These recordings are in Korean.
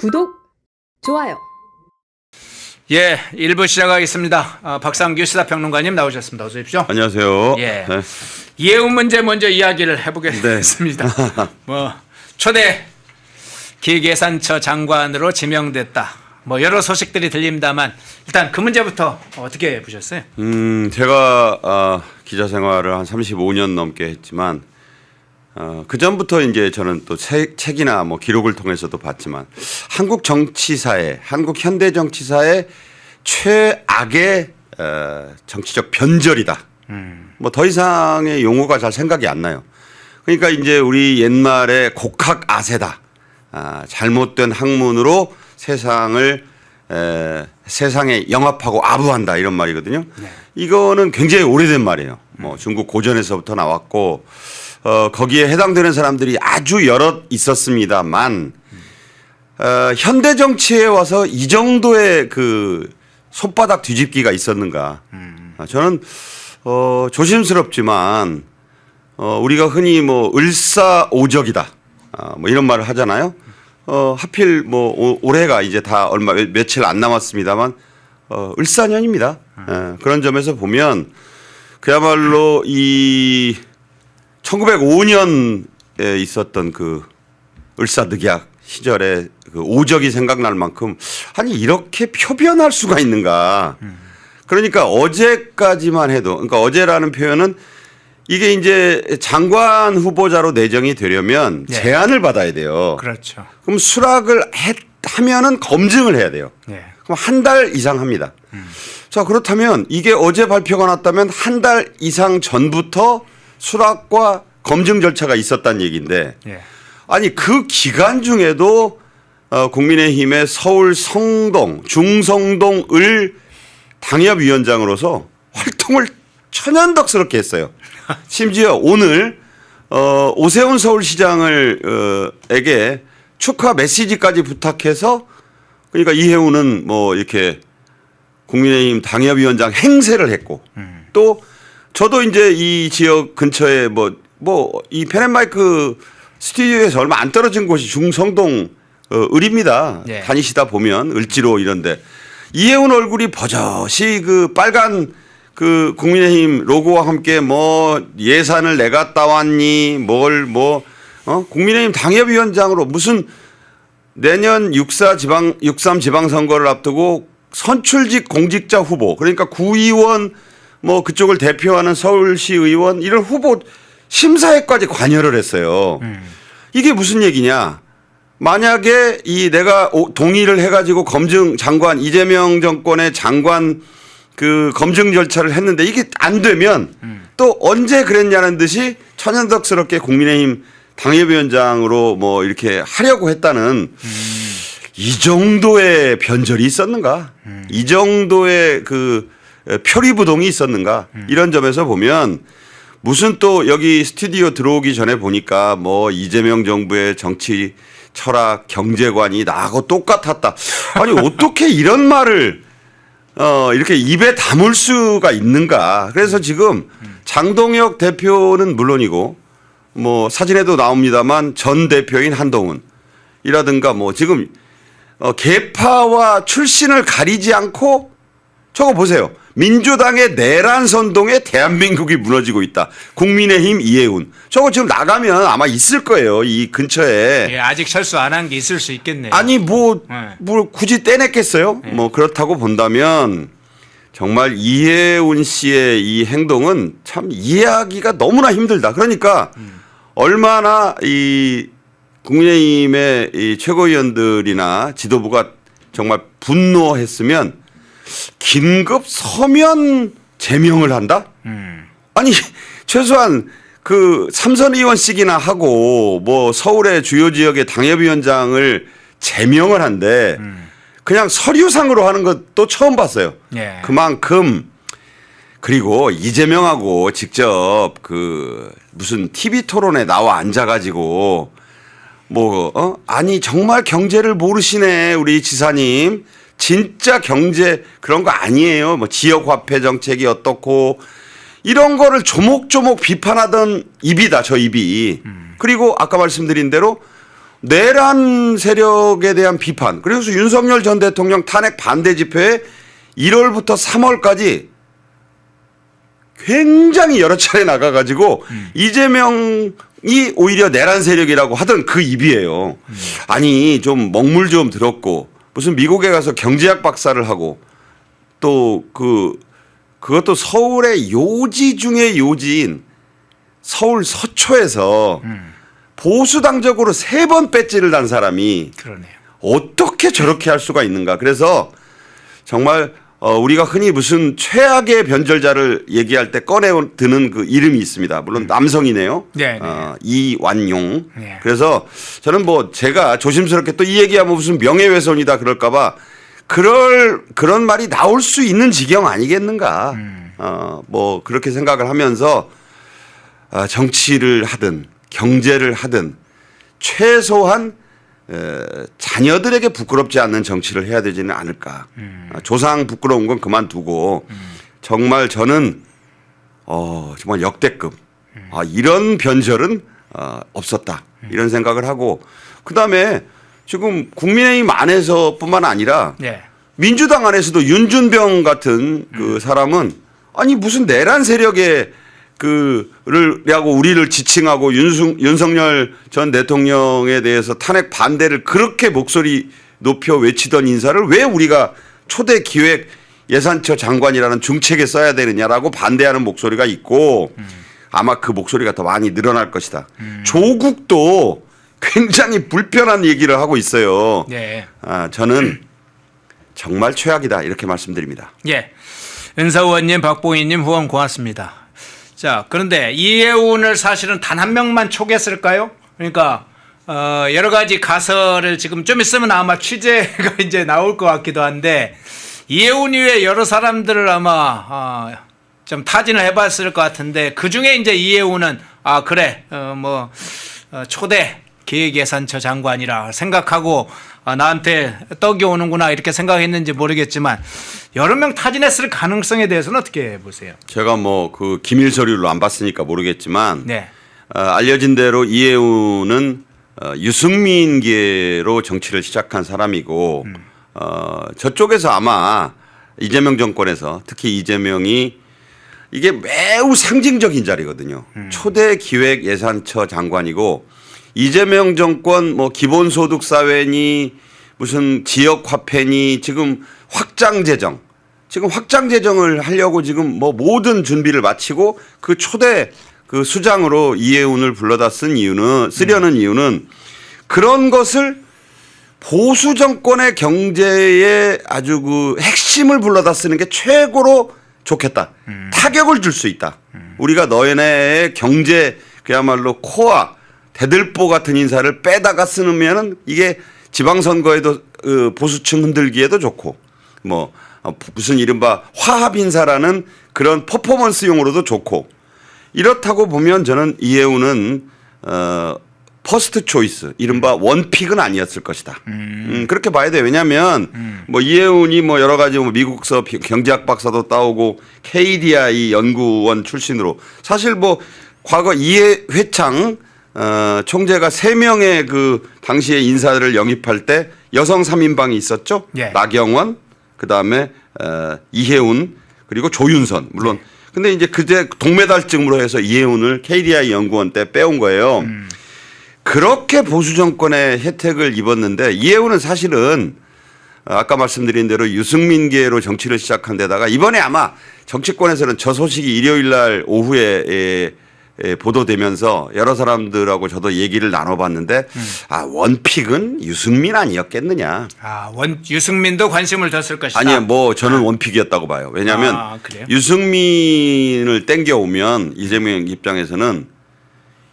구독, 좋아요. 예, 1부 시작하겠습니다. 박상규 시사평론가님 나오셨습니다. 어서 오십시오. 안녕하세요. 예, 네. 예우 문제 먼저 이야기를 해보겠습니다. 초대 기계산처 장관으로 지명됐다. 여러 소식들이 들립니다만 일단 그 문제부터 어떻게 보셨어요? 제가 기자 생활을 한 35년 넘게 했지만 그 전부터 이제 저는 또 책이나 기록을 통해서도 봤지만 한국 정치사에, 한국 현대 정치사의 최악의 정치적 변절이다. 더 이상의 용어가 잘 생각이 안 나요. 그러니까 이제 우리 옛말에 곡학아세다. 잘못된 학문으로 세상에 영합하고 아부한다 이런 말이거든요. 네. 이거는 굉장히 오래된 말이에요. 중국 고전에서부터 나왔고 거기에 해당되는 사람들이 아주 여럿 있었습니다만 현대 정치에 와서 이 정도의 그 손바닥 뒤집기가 있었는가? 저는 조심스럽지만 우리가 흔히 을사오적이다 이런 말을 하잖아요. 하필 올해가 이제 다 며칠 안 남았습니다만 을사년입니다. 그런 점에서 보면 그야말로 이 1905년에 있었던 그 을사늑약 시절에 그 오적이 생각날 만큼 아니 이렇게 표변할 수가 있는가. 그러니까 어제까지만 해도 그러니까 어제라는 표현은 이게 이제 장관 후보자로 내정이 되려면 네. 제안을 받아야 돼요. 그렇죠. 그럼 수락을 하면은 검증을 해야 돼요. 네. 그럼 한 달 이상 합니다. 자, 그렇다면 이게 어제 발표가 났다면 한 달 이상 전부터 수락과 검증 절차가 있었다는 얘기인데 네. 아니 그 기간 중에도 국민의힘의 서울 성동, 중성동 을 당협위원장으로서 활동을 천연덕스럽게 했어요. 심지어 오늘 오세훈 서울시장에게 축하 메시지까지 부탁해서 그러니까 이해우는 이렇게 국민의힘 당협위원장 행세를 했고 또 저도 이제 이 지역 근처에 이 펜앤마이크 스튜디오에서 얼마 안 떨어진 곳이 중성동 을입니다. 네. 다니시다 보면 을지로 이런데 이해운 얼굴이 버젓이 그 빨간 그 국민의힘 로고와 함께 예산을 내가 따왔니 국민의힘 당협위원장으로 무슨 내년 6.3 지방선거를 앞두고 선출직 공직자 후보 그러니까 구의원 그쪽을 대표하는 서울시 의원 이런 후보 심사에까지 관여를 했어요. 이게 무슨 얘기냐? 만약에 내가 동의를 해가지고 장관 이재명 정권의 장관 그 검증 절차를 했는데 이게 안 되면 또 언제 그랬냐는 듯이 천연덕스럽게 국민의힘 당협위원장으로 이렇게 하려고 했다는 이 정도의 변절이 있었는가? 이 정도의 그 표리부동이 있었는가? 이런 점에서 보면 무슨 또 여기 스튜디오 들어오기 전에 보니까 이재명 정부의 정치 철학 경제관이 나하고 똑같았다. 아니 어떻게 이런 말을 이렇게 입에 담을 수가 있는가. 그래서 지금 장동혁 대표는 물론이고 사진에도 나옵니다만 전 대표인 한동훈이라든가 지금 계파와 출신을 가리지 않고 저거 보세요. 민주당의 내란 선동에 대한민국이 무너지고 있다. 국민의힘 이해운. 저거 지금 나가면 아마 있을 거예요. 이 근처에. 예, 아직 철수 안 한 게 있을 수 있겠네요. 아니 굳이 떼냈겠어요? 그렇다고 본다면 정말 이해운 씨의 이 행동은 참 이해하기가 너무나 힘들다. 그러니까 얼마나 이 국민의힘의 이 최고위원들이나 지도부가 정말 분노했으면 긴급 서면 제명을 한다? 아니 최소한 그 삼선 의원씩이나 하고 서울의 주요 지역의 당협위원장을 제명을 한데 그냥 서류상으로 하는 것도 처음 봤어요. 예. 그만큼 그리고 이재명하고 직접 그 무슨 TV 토론에 나와 앉아가지고 아니 정말 경제를 모르시네 우리 지사님. 진짜 경제 그런 거 아니에요. 지역 화폐 정책이 어떻고 이런 거를 조목조목 비판하던 입이다. 저 입이. 그리고 아까 말씀드린 대로 내란 세력에 대한 비판, 그래서 윤석열 전 대통령 탄핵 반대 집회에 1월부터 3월까지 굉장히 여러 차례 나가가지고 이재명이 오히려 내란 세력이라고 하던 그 입이에요. 아니 좀 먹물 좀 들었고 무슨 미국에 가서 경제학 박사를 하고 또 그것도 서울의 요지 중에 요지인 서울 서초에서 보수당적으로 3번 배지를 단 사람이 그러네요. 어떻게 저렇게 할 수가 있는가. 그래서 정말 우리가 흔히 무슨 최악의 변절자를 얘기할 때 꺼내드는 그 이름이 있습니다. 물론 남성이네요. 네, 네. 이완용. 네. 그래서 저는 뭐 제가 조심스럽게 또 이 얘기하면 무슨 명예훼손이다 그럴까봐 그런 말이 나올 수 있는 지경 아니겠는가. 뭐 그렇게 생각을 하면서 정치를 하든 경제를 하든 최소한 자녀들에게 부끄럽지 않는 정치를 해야 되지는 않을까. 조상 부끄러운 건 그만두고 정말 저는 정말 역대급 이런 변절은 없었다 이런 생각을 하고 그다음에 지금 국민의힘 안에서뿐만 아니라 네. 민주당 안에서도 윤준병 같은 그 사람은 아니 무슨 내란 세력의 그를라고 우리를 지칭하고 윤석열 전 대통령에 대해서 탄핵 반대를 그렇게 목소리 높여 외치던 인사를 왜 우리가 초대 기획 예산처 장관이라는 중책에 써야 되느냐라고 반대하는 목소리가 있고 아마 그 목소리가 더 많이 늘어날 것이다. 조국도 굉장히 불편한 얘기를 하고 있어요. 네. 저는 정말 최악이다 이렇게 말씀드립니다. 예. 은사의원님, 박봉희님 후원 고맙습니다. 자, 그런데 이해운을 사실은 단 한 명만 초기했을까요? 그러니까 여러 가지 가설을 지금 좀 있으면 아마 취재가 이제 나올 것 같기도 한데 이해운 이외에 여러 사람들을 아마 좀 타진을 해봤을 것 같은데 그 중에 이제 이해운은 그래 초대 기획예산처 장관이라 생각하고 나한테 떡이 오는구나 이렇게 생각했는지 모르겠지만 여러 명 타진했을 가능성에 대해서는 어떻게 보세요? 제가 뭐 그 기밀 서류를 안 봤으니까 모르겠지만 네. 알려진 대로 이해운은 유승민계로 정치를 시작한 사람이고 저쪽에서 아마 이재명 정권에서 특히 이재명이 이게 매우 상징적인 자리거든요. 초대 기획예산처 장관이고 이재명 정권 뭐 기본소득 사회니 무슨 지역 화폐니 지금 확장 재정을 하려고 지금 뭐 모든 준비를 마치고 그 초대 그 수장으로 이해운을 불러다 쓰려는 이유는 그런 것을 보수 정권의 경제에 아주 그 핵심을 불러다 쓰는 게 최고로 좋겠다. 타격을 줄 수 있다. 우리가 너네의 경제 그야말로 코어 대들보 같은 인사를 빼다가 쓰면은 이게 지방선거에도 보수층 흔들기에도 좋고 뭐 무슨 이른바 화합 인사라는 그런 퍼포먼스용으로도 좋고 이렇다고 보면 저는 이해운은 퍼스트 초이스 이른바 원픽은 아니었을 것이다. 그렇게 봐야 돼요. 왜냐하면 뭐 이해운이 뭐 여러 가지 뭐 미국서 경제학 박사도 따오고 KDI 연구원 출신으로 사실 뭐 과거 이해회창 총재가 3명의 그 당시에 인사를 영입할 때 여성 3인방이 있었죠. 예. 나경원, 그다음에 이해운 그리고 조윤선 물론. 근데 이제 그때 동메달증으로 해서 이해운을 KDI 연구원 때 빼온 거예요. 그렇게 보수 정권의 혜택을 입었는데 이해운은 사실은 아까 말씀드린 대로 유승민계로 정치를 시작한 데다가 이번에 아마 정치권에서는 저 소식이 일요일 날 오후에 보도되면서 여러 사람들하고 저도 얘기를 나눠봤는데 원픽은 유승민 아니었겠느냐. 유승민도 관심을 뒀을 것이다. 아니요, 뭐 저는 원픽이었다고 봐요. 왜냐하면 유승민을 땡겨오면 이재명 입장에서는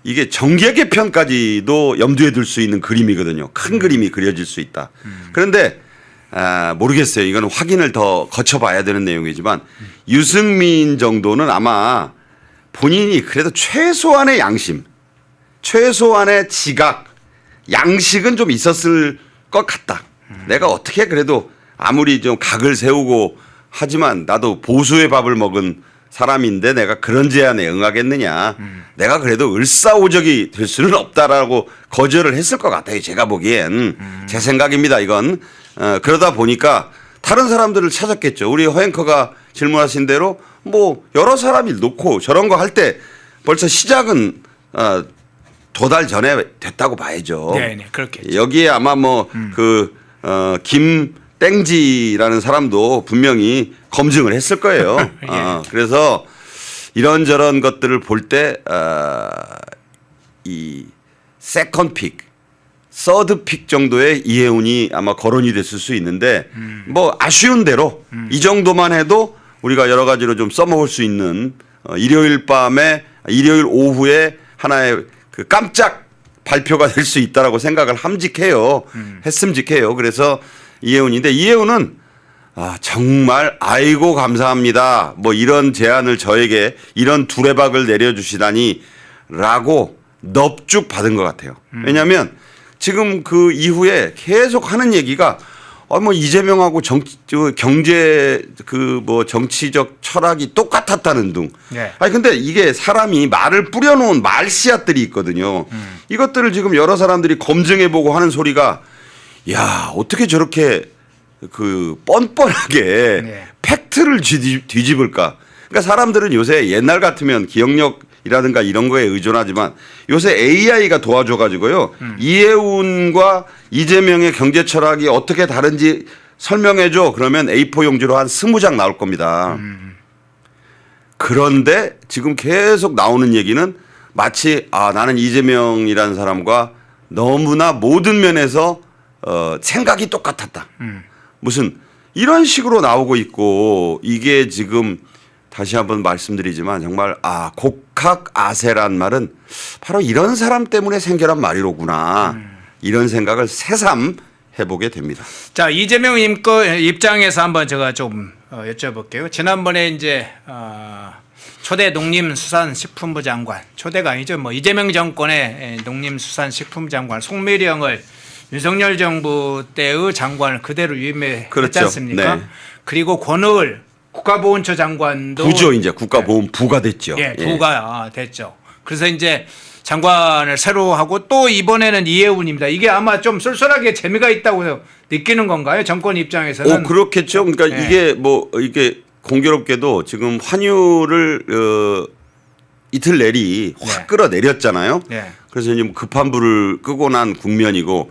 이게 정계 개편까지도 염두에 둘 수 있는 그림이거든요. 큰 그림이 그려질 수 있다. 그런데 모르겠어요. 이거는 확인을 더 거쳐봐야 되는 내용이지만 유승민 정도는 아마 본인이 그래도 최소한의 양심, 최소한의 지각, 양식은 좀 있었을 것 같다. 내가 어떻게 그래도 아무리 좀 각을 세우고 하지만 나도 보수의 밥을 먹은 사람인데 내가 그런 제안에 응하겠느냐. 내가 그래도 을사오적이 될 수는 없다라고 거절을 했을 것 같아요. 제가 보기엔. 제 생각입니다. 이건. 그러다 보니까 다른 사람들을 찾았겠죠. 우리 허앵커가 질문하신 대로 뭐 여러 사람이 놓고 저런 거 할 때 벌써 시작은 2달 전에 됐다고 봐야죠. 네, 그렇겠죠. 여기에 아마 뭐 김땡지라는 사람도 분명히 검증을 했을 거예요. 예. 그래서 이런저런 것들을 볼 때 이 세컨 픽, 서드 픽 정도의 이해운이 아마 거론이 됐을 수 있는데 뭐 아쉬운 대로 이 정도만 해도 우리가 여러 가지로 좀 써먹을 수 있는 일요일 오후에 하나의 그 깜짝 발표가 될 수 있다라고 생각을 했음직해요. 그래서 이해운인데 이해운은 정말 아이고 감사합니다. 뭐 이런 제안을 저에게 이런 두레박을 내려주시다니라고 넙죽 받은 것 같아요. 왜냐하면 지금 그 이후에 계속 하는 얘기가 뭐 이재명하고 경제 뭐 정치적 철학이 똑같았다는 둥. 네. 아니 근데 이게 사람이 말을 뿌려놓은 말 씨앗들이 있거든요. 이것들을 지금 여러 사람들이 검증해보고 하는 소리가 야 어떻게 저렇게 그 뻔뻔하게 네. 팩트를 뒤집을까? 그러니까 사람들은 요새 옛날 같으면 기억력이라든가 이런 거에 의존하지만 요새 AI가 도와줘가지고요. 이해운과 이재명의 경제 철학이 어떻게 다른지 설명해줘. 그러면 A4 용지로 한 20장 나올 겁니다. 그런데 지금 계속 나오는 얘기는 마치 나는 이재명이라는 사람과 너무나 모든 면에서 생각이 똑같았다. 무슨 이런 식으로 나오고 있고 이게 지금 다시 한번 말씀드리지만 정말 곡학아세란 말은 바로 이런 사람 때문에 생겨난 말이로구나. 이런 생각을 새삼 해보게 됩니다. 자, 이재명 입장에서 한번 제가 좀 여쭤볼게요. 지난번에 이제 초대 농림수산식품부 장관, 초대가 아니죠. 뭐 이재명 정권의 농림수산식품부 장관 송미령을 윤석열 정부 때의 장관을 그대로 유임했지 그렇죠. 않습니까? 네. 그리고 권오을 국가보훈처 장관도 부죠 이제 국가보훈부가 됐죠. 예, 부가 됐죠. 그래서 이제 장관을 새로 하고 또 이번에는 이해운입니다. 이게 아마 좀 쏠쏠하게 재미가 있다고 느끼는 건가요? 정권 입장에서는. 그렇겠죠. 그러니까 네. 이게 공교롭게도 지금 환율을 이틀 내리 확 네. 끌어내렸잖아요. 네. 그래서 이제 급한 불을 끄고 난 국면이고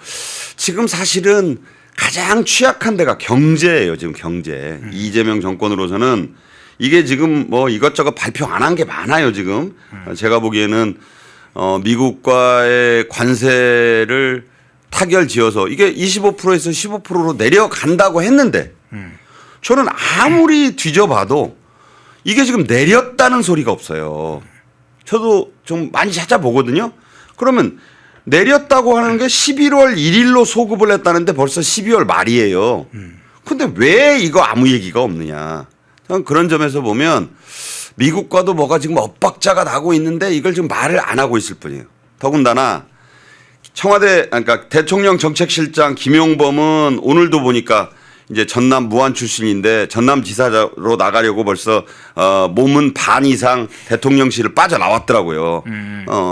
지금 사실은 가장 취약한 데가 경제예요. 지금 경제. 이재명 정권으로서는 이게 지금 뭐 이것저것 발표 안 한 게 많아요. 지금 제가 보기에는 미국과의 관세를 타결 지어서 이게 25%에서 15%로 내려간다고 했는데 저는 아무리 뒤져봐도 이게 지금 내렸다는 소리가 없어요. 저도 좀 많이 찾아보거든요. 그러면 내렸다고 하는 게 11월 1일로 소급을 했다는데 벌써 12월 말이에요. 근데 왜 이거 아무 얘기가 없느냐. 저는 그런 점에서 보면 미국과도 뭐가 지금 엇박자가 나고 있는데 이걸 지금 말을 안 하고 있을 뿐이에요. 더군다나 그러니까 대통령 정책실장 김용범은 오늘도 보니까 이제 전남 무안 출신인데 전남 지사로 나가려고 벌써 몸은 반 이상 대통령실을 빠져나왔더라고요.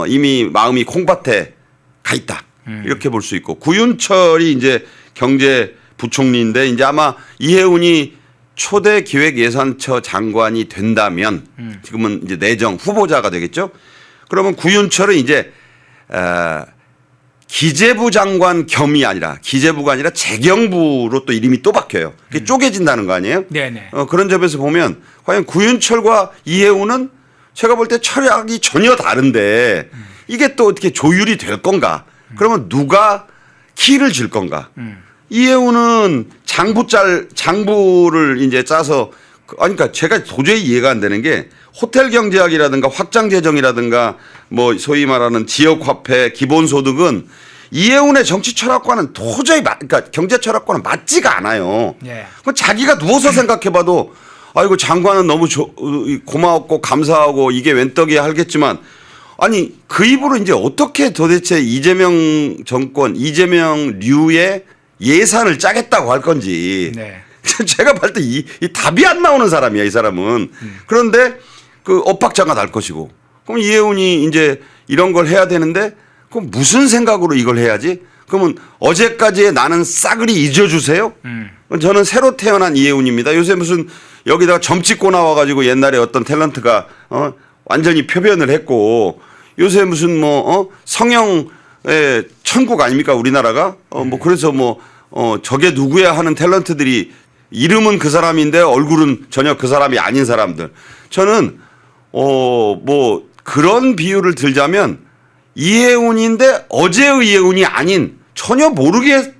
이미 마음이 콩밭에 가 있다. 이렇게 볼 수 있고 구윤철이 이제 경제부총리인데 이제 아마 이해운이 초대 기획예산처 장관이 된다면 지금은 이제 내정 후보자가 되겠죠. 그러면 구윤철은 이제 기재부 장관 겸이 아니라 기재부가 아니라 재경부로 또 이름이 또 바뀌어요. 그게 쪼개진다는 거 아니에요? 네네. 그런 점에서 보면 과연 구윤철과 이해운은 제가 볼 때 철학이 전혀 다른데 이게 또 어떻게 조율이 될 건가? 그러면 누가 키를 줄 건가? 이해운은 장부를 이제 짜서 그러니까 제가 도저히 이해가 안 되는 게 호텔 경제학이라든가 확장 재정이라든가 뭐 소위 말하는 지역 화폐 기본소득은 이해운의 정치 철학과는 도저히 그러니까 경제 철학과는 맞지가 않아요. 예. 그 자기가 누워서 생각해봐도 아이고 장관은 너무 고마웠고 감사하고 이게 웬 떡이야 하겠지만 아니 그 입으로 이제 어떻게 도대체 이재명 정권 이재명류의 예산을 짜겠다고 할 건지 네. 제가 볼 때 이 답이 안 나오는 사람이야 이 사람은. 그런데 그 엇박자가 날 것이고 그럼 이해운이 이제 이런 걸 해야 되는데 그럼 무슨 생각으로 이걸 해야지? 그러면 어제까지의 나는 싸그리 잊어주세요? 저는 새로 태어난 이해운입니다. 요새 무슨 여기다가 점 찍고 나와가지고 옛날에 어떤 탤런트가 완전히 표변을 했고 요새 무슨 성형의 천국 아닙니까 우리나라가? 뭐 그래서 저게 누구야 하는 탤런트들이 이름은 그 사람인데 얼굴은 전혀 그 사람이 아닌 사람들. 저는 뭐 그런 비유를 들자면 이해운인데 어제의 이해운이 아닌 전혀 모르게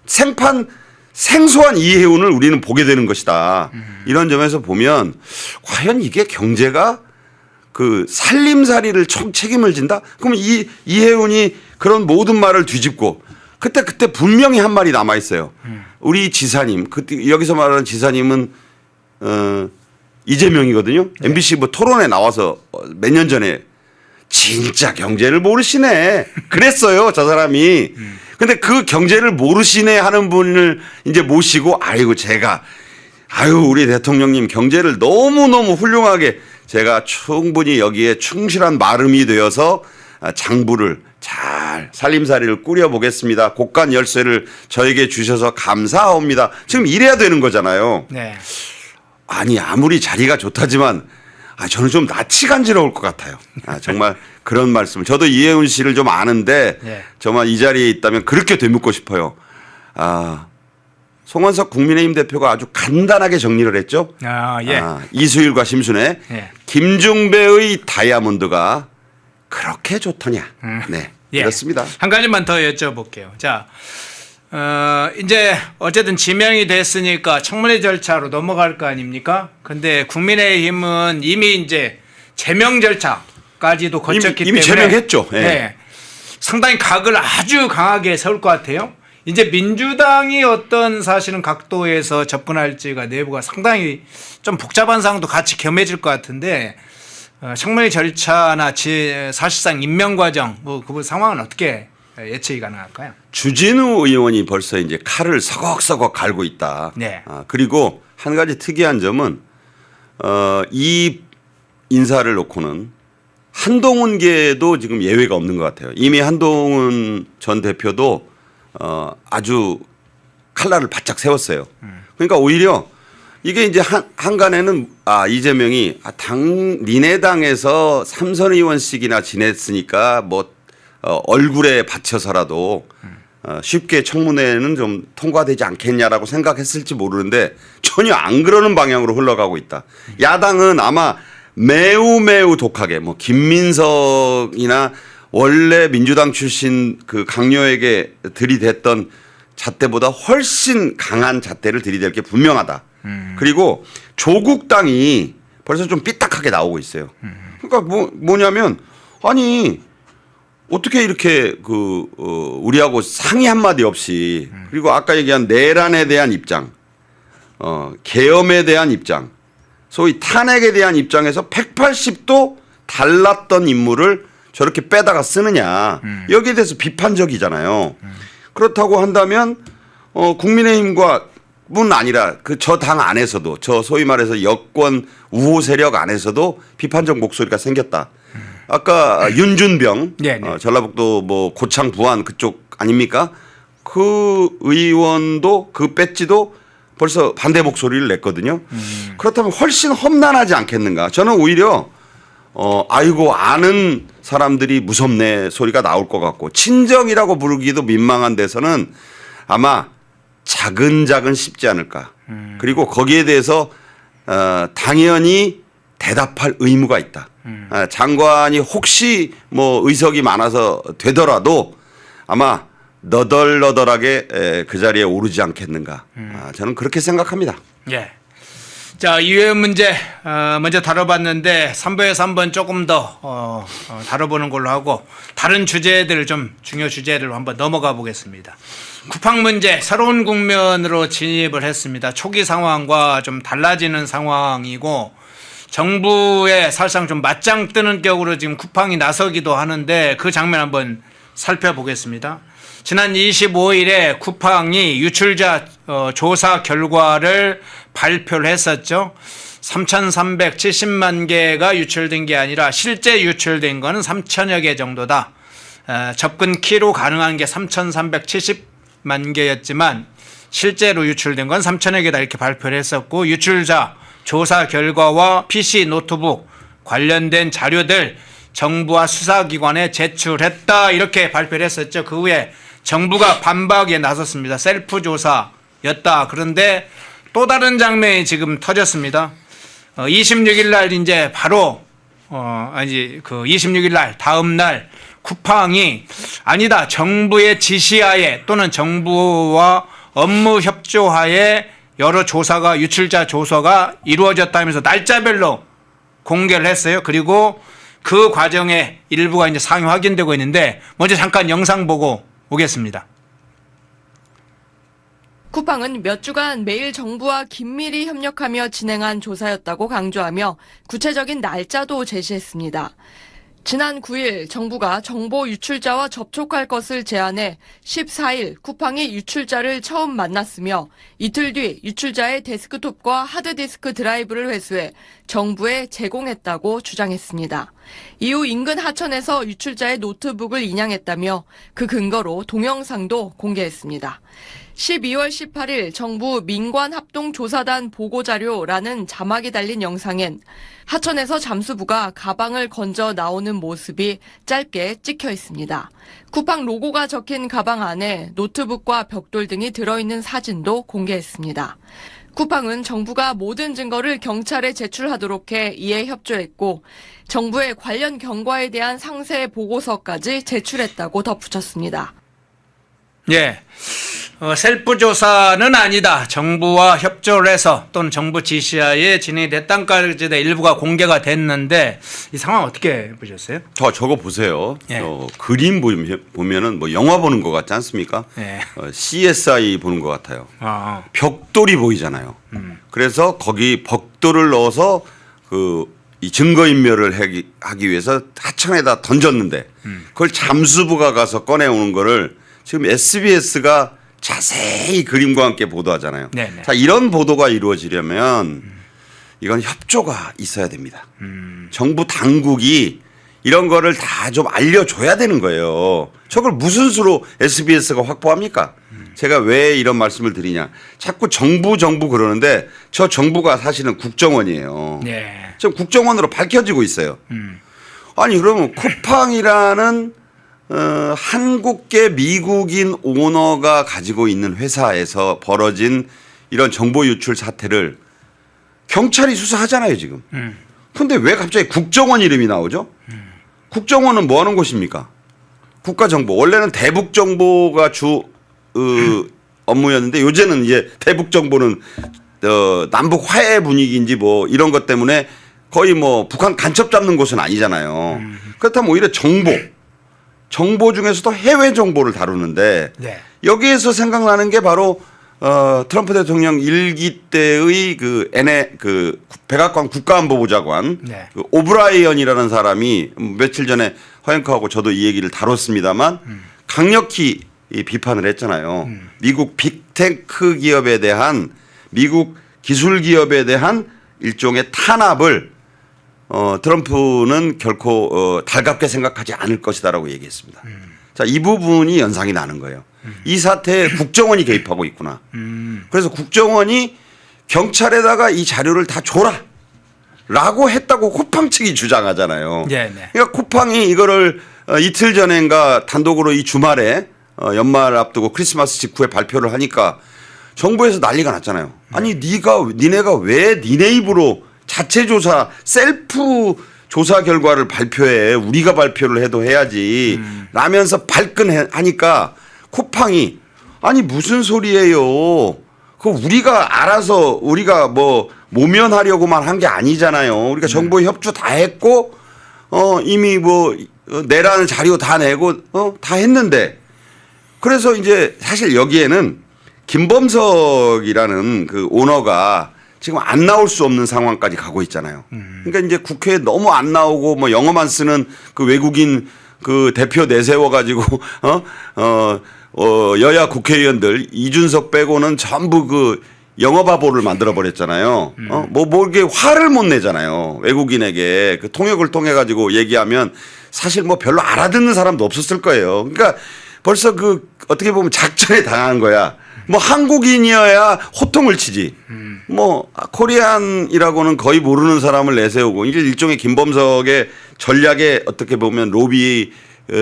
생소한 이해운을 우리는 보게 되는 것이다. 이런 점에서 보면 과연 이게 경제가 그 살림살이를 책임을 진다? 그러면 이해운이 그런 모든 말을 뒤집고 그때 분명히 한 말이 남아 있어요. 우리 지사님, 그때 여기서 말하는 지사님은 이재명이거든요. 네. MBC 뭐 토론에 나와서 몇 년 전에 진짜 경제를 모르시네. 그랬어요, 저 사람이. 근데 그 경제를 모르시네 하는 분을 이제 모시고 우리 대통령님 경제를 너무너무 훌륭하게 제가 충분히 여기에 충실한 마름이 되어서 장부를 잘 살림살이를 꾸려보겠습니다. 곡간 열쇠를 저에게 주셔서 감사합니다. 지금 이래야 되는 거잖아요. 네. 아니 아무리 자리가 좋다지만 저는 좀 낯이 간지러울 것 같아요. 정말 그런 말씀을. 저도 이해운 씨를 좀 아는데 네. 정말 이 자리에 있다면 그렇게 되묻고 싶어요. 송원석 국민의힘 대표가 아주 간단하게 정리를 했죠. 예. 이수일과 심순애, 예. 김중배의 다이아몬드가 그렇게 좋더냐. 네, 예. 그렇습니다. 한 가지만 더 여쭤볼게요. 자, 이제 어쨌든 지명이 됐으니까 청문회 절차로 넘어갈 거 아닙니까? 근데 국민의힘은 이미 이제 제명 절차까지도 거쳤기 이미 때문에 제명했죠. 예. 네. 상당히 각을 아주 강하게 세울 것 같아요. 이제 민주당이 어떤 사실은 각도에서 접근할지가 내부가 상당히 좀 복잡한 상황도 같이 겸해질 것 같은데 청문회 절차나 사실상 임명 과정 그 상황은 어떻게 예측이 가능할까요? 주진우 의원이 벌써 이제 칼을 서걱서걱 갈고 있다. 네. 그리고 한 가지 특이한 점은 이 인사를 놓고는 한동훈계도 지금 예외가 없는 것 같아요. 이미 한동훈 전 대표도 아주 칼날을 바짝 세웠어요. 그러니까 오히려 이게 이제 한간에는 이재명이 니네 당에서 삼선 의원씩이나 지냈으니까 뭐 얼굴에 받쳐서라도 쉽게 청문회는 좀 통과되지 않겠냐라고 생각했을지 모르는데 전혀 안 그러는 방향으로 흘러가고 있다. 야당은 아마 매우 독하게 뭐 김민석이나 원래 민주당 출신 그 강요에게 들이댔던 잣대보다 훨씬 강한 잣대를 들이댈 게 분명하다. 그리고 조국당이 벌써 좀 삐딱하게 나오고 있어요. 그러니까 뭐냐면 아니 어떻게 이렇게 우리하고 상의 한마디 없이 그리고 아까 얘기한 내란에 대한 입장, 계엄에 대한 입장, 소위 탄핵에 대한 입장에서 180도 달랐던 인물을 저렇게 빼다가 쓰느냐. 여기에 대해서 비판적이잖아요. 그렇다고 한다면 국민의힘과 뿐 아니라 저 당 안에서도 저 소위 말해서 여권 우호 세력 안에서도 비판적 목소리가 생겼다. 아까 윤준병 전라북도 뭐 고창 부안 그쪽 아닙니까? 그 의원도 그 배지도 벌써 반대 목소리를 냈거든요. 그렇다면 훨씬 험난하지 않겠는가? 저는 오히려 아이고 아는 사람들이 무섭네 소리가 나올 것 같고 친정이라고 부르기도 민망한 데서는 아마 차근차근 쉽지 않을까. 그리고 거기에 대해서 당연히 대답할 의무가 있다. 장관이 혹시 뭐 의석이 많아서 되더라도 아마 너덜너덜하게 그 자리에 오르지 않겠는가. 저는 그렇게 생각합니다. 예. 자, 이외 문제 먼저 다뤄봤는데 3부에서 한번 조금 더 다뤄보는 걸로 하고 다른 주제들 좀 중요 주제를 한번 넘어가 보겠습니다. 쿠팡 문제 새로운 국면으로 진입을 했습니다. 초기 상황과 좀 달라지는 상황이고 정부에 사실상 좀 맞짱 뜨는 격으로 지금 쿠팡이 나서기도 하는데 그 장면 한번 살펴보겠습니다. 지난 25일에 쿠팡이 유출자 조사 결과를 발표를 했었죠. 3,370만 개가 유출된 게 아니라 실제 유출된 거는 3천여 개 정도다. 접근 키로 가능한 게 3,370만 개였지만 실제로 유출된 건 3천여 개다 이렇게 발표를 했었고, 유출자 조사 결과와 PC 노트북 관련된 자료들 정부와 수사기관에 제출했다 이렇게 발표를 했었죠. 그 후에 정부가 반박에 나섰습니다. 셀프 조사였다. 그런데 또 다른 장면이 지금 터졌습니다. 26일 날 이제 바로 그 26일 날 다음 날 쿠팡이 아니다, 정부의 지시하에 또는 정부와 업무 협조하에 여러 조사가, 유출자 조사가 이루어졌다면서 날짜별로 공개를 했어요. 그리고 그 과정에 일부가 이제 상위 확인되고 있는데, 먼저 잠깐 영상 보고 오겠습니다. 쿠팡은 몇 주간 매일 정부와 긴밀히 협력하며 진행한 조사였다고 강조하며 구체적인 날짜도 제시했습니다. 지난 9일 정부가 정보 유출자와 접촉할 것을 제안해 14일 쿠팡이 유출자를 처음 만났으며, 이틀 뒤 유출자의 데스크톱과 하드디스크 드라이브를 회수해 정부에 제공했다고 주장했습니다. 이후 인근 하천에서 유출자의 노트북을 인양했다며 그 근거로 동영상도 공개했습니다. 12월 18일 정부 민관합동조사단 보고자료라는 자막이 달린 영상엔 하천에서 잠수부가 가방을 건져 나오는 모습이 짧게 찍혀 있습니다. 쿠팡 로고가 적힌 가방 안에 노트북과 벽돌 등이 들어있는 사진도 공개했습니다. 쿠팡은 정부가 모든 증거를 경찰에 제출하도록 해 이에 협조했고, 정부의 관련 경과에 대한 상세 보고서까지 제출했다고 덧붙였습니다. 예. 셀프 조사는 아니다. 정부와 협조를 해서 또는 정부 지시하에 진행이 됐다까지 일부가 공개가 됐는데, 이 상황 어떻게 보셨어요? 저거 보세요. 예. 그림 보면은 뭐 영화 보는 것 같지 않습니까? 예. CSI 보는 것 같아요. 벽돌이 보이잖아요. 그래서 거기 벽돌을 넣어서 이 증거인멸을 하기 위해서 하천에다 던졌는데, 그걸 잠수부가 가서 꺼내오는 거를 지금 SBS가 자세히 그림과 함께 보도하잖아요. 네네. 자, 이런 보도가 이루어지려면 이건 협조가 있어야 됩니다. 정부 당국이 이런 거를 다 좀 알려줘야 되는 거예요. 저걸 무슨 수로 SBS가 확보합니까? 제가 왜 이런 말씀을 드리냐. 자꾸 정부 그러는데 저 정부가 사실은 국정원이에요. 네. 지금 국정원으로 밝혀지고 있어요. 아니 그러면 쿠팡이라는 한국계 미국인 오너가 가지고 있는 회사에서 벌어진 이런 정보 유출 사태를 경찰이 수사하잖아요, 지금. 근데 왜 갑자기 국정원 이름이 나오죠? 국정원은 뭐 하는 곳입니까? 국가정보. 원래는 대북정보가 주 업무였는데, 요새는 이제 대북정보는 남북 화해 분위기인지 뭐 이런 것 때문에 거의 뭐 북한 간첩 잡는 곳은 아니잖아요. 그렇다면 오히려 정보 중에서도 해외 정보를 다루는데, 네. 여기에서 생각나는 게 바로 트럼프 대통령 1기 때의 그 백악관 국가안보보좌관 네. 그 오브라이언이라는 사람이 며칠 전에 허영크하고 저도 이 얘기를 다뤘습니다만 강력히 비판을 했잖아요. 미국 빅테크 기업에 대한, 미국 기술 기업에 대한 일종의 탄압을 트럼프는 결코 달갑게 생각하지 않을 것이다라고 얘기했습니다. 자, 이 부분이 연상이 나는 거예요. 이 사태에 국정원이 개입하고 있구나. 그래서 국정원이 경찰에다가 이 자료를 다 줘라 라고 했다고 쿠팡 측이 주장하잖아요. 네, 네. 그러니까 쿠팡이 이거를 이틀 전인가 단독으로 이 주말에 연말 앞두고 크리스마스 직후에 발표를 하니까 정부에서 난리가 났잖아요. 아니 니네가 왜 니네 입으로 자체 조사, 셀프 조사 결과를 발표해. 우리가 발표를 해도 해야지. 라면서 발끈하니까 쿠팡이 아니 무슨 소리예요. 그 우리가 알아서 우리가 뭐 모면하려고만 한 게 아니잖아요. 우리가 정부 협조 다 했고 이미 뭐 내라는 자료 다 내고 다 했는데, 그래서 이제 사실 여기에는 김범석이라는 그 오너가 지금 안 나올 수 없는 상황까지 가고 있잖아요. 그러니까 이제 국회에 너무 안 나오고 뭐 영어만 쓰는 그 외국인 그 대표 내세워 가지고 여야 국회의원들 이준석 빼고는 전부 그 영어바보를 만들어 버렸잖아요. 뭐 이게 화를 못 내잖아요. 외국인에게 그 통역을 통해 가지고 얘기하면 사실 뭐 별로 알아듣는 사람도 없었을 거예요. 그러니까 벌써 그 어떻게 보면 작전에 당한 거야. 뭐 한국인이어야 호통을 치지. 뭐 코리안이라고는 거의 모르는 사람을 내세우고 이게 일종의 김범석의 전략에 어떻게 보면 로비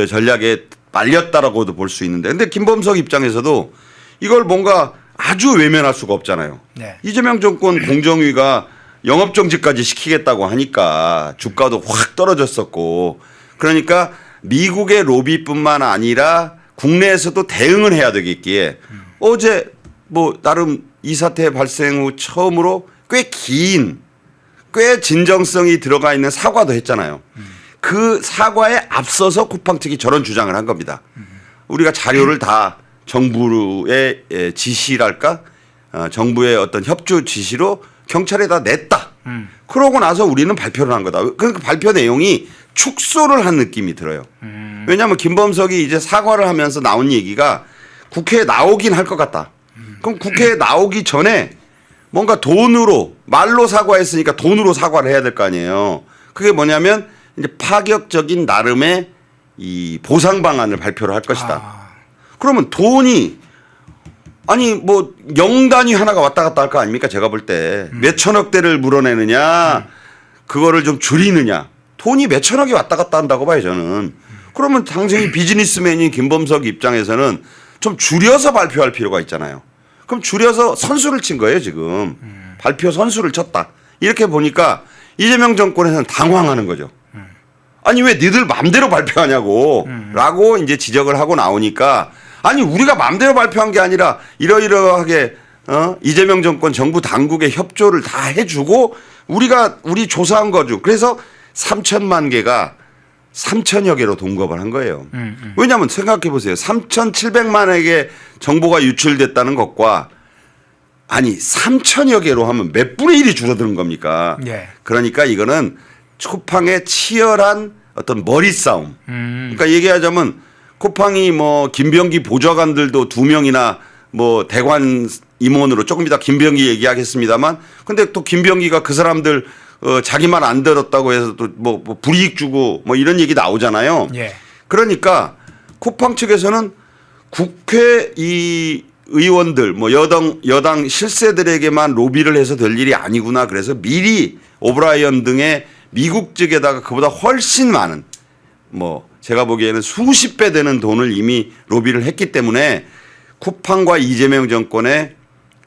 전략에 말렸다라고도 볼 수 있는데, 근데 김범석 입장에서도 이걸 뭔가 아주 외면할 수가 없잖아요. 네. 이재명 정권 공정위가 영업정지까지 시키겠다고 하니까 주가도 확 떨어졌었고, 그러니까 미국의 로비뿐만 아니라 국내에서도 대응을 해야 되겠기에 어제 뭐 나름 이 사태 발생 후 처음으로 꽤 진정성이 들어가 있는 사과도 했잖아요. 그 사과에 앞서서 쿠팡 측이 저런 주장을 한 겁니다. 우리가 자료를 다 정부의 지시랄까? 정부의 어떤 협조 지시로 경찰에다 냈다. 그러고 나서 우리는 발표를 한 거다. 그러니까 발표 내용이 축소를 한 느낌이 들어요. 왜냐하면 김범석이 이제 사과를 하면서 나온 얘기가 국회에 나오긴 할 것 같다. 그럼 국회에 나오기 전에 뭔가 돈으로, 말로 사과했으니까 돈으로 사과를 해야 될 거 아니에요. 그게 뭐냐면 이제 파격적인 나름의 이 보상 방안을 발표를 할 것이다. 그러면 돈이 아니 뭐 0단위 하나가 왔다 갔다 할 거 아닙니까? 제가 볼 때 몇천억대를 물어내느냐 그거를 좀 줄이느냐, 돈이 몇천억이 왔다 갔다 한다고 봐요 저는. 그러면 당연히 비즈니스맨인 김범석 입장에서는 좀 줄여서 발표할 필요가 있잖아요. 그럼 줄여서 선수를 친 거예요 지금. 발표 선수를 쳤다. 이렇게 보니까 이재명 정권에서는 당황하는 거죠. 아니 왜 니들 마음대로 발표하냐고 라고 이제 지적을 하고 나오니까, 아니 우리가 마음대로 발표한 게 아니라 이러이러하게 이재명 정권 정부 당국의 협조를 다 해주고 우리 조사한 거죠. 그래서 3천만 개가 3천여 개로 동급을 한 거예요. 왜냐하면 생각해 보세요. 3,700만에게 정보가 유출됐다는 것과 아니 3천여 개로 하면 몇 분의 1이 줄어드는 겁니까? 예. 그러니까 이거는 쿠팡의 치열한 어떤 머리 싸움. 그러니까 얘기하자면 쿠팡이 뭐 김병기 보좌관들도 2명이나 뭐 대관 임원으로, 조금 이따 김병기 얘기하겠습니다만, 근데 또 김병기가 그 사람들 자기 말 안 들었다고 해서 또 뭐 불이익 주고 뭐 이런 얘기 나오잖아요. 예. 그러니까 쿠팡 측에서는 국회 이 의원들 뭐 여당 실세들에게만 로비를 해서 될 일이 아니구나. 그래서 미리 오브라이언 등의 미국 측에다가 그보다 훨씬 많은, 뭐 제가 보기에는 수십 배 되는 돈을 이미 로비를 했기 때문에 쿠팡과 이재명 정권의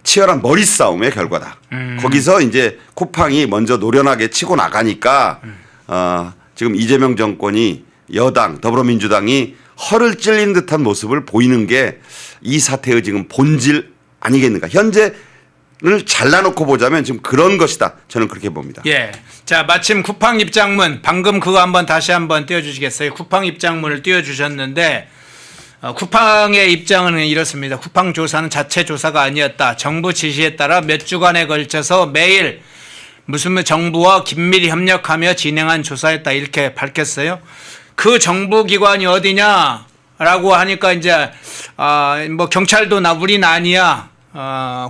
치열한 머리 싸움의 결과다. 거기서 이제 쿠팡이 먼저 노련하게 치고 나가니까 지금 이재명 정권이, 여당 더불어민주당이 허를 찔린 듯한 모습을 보이는 게 이 사태의 지금 본질 아니겠는가. 현재를 잘라놓고 보자면 지금 그런 것이다. 저는 그렇게 봅니다. 예. 자, 마침 쿠팡 입장문, 방금 그거 다시 한번 띄워주시겠어요? 쿠팡 입장문을 띄워주셨는데, 쿠팡의 입장은 이렇습니다. 쿠팡 조사는 자체 조사가 아니었다. 정부 지시에 따라 몇 주간에 걸쳐서 매일 무슨 정부와 긴밀히 협력하며 진행한 조사였다. 이렇게 밝혔어요. 그 정부기관이 어디냐라고 하니까 이제, 뭐 경찰도 우린 아니야.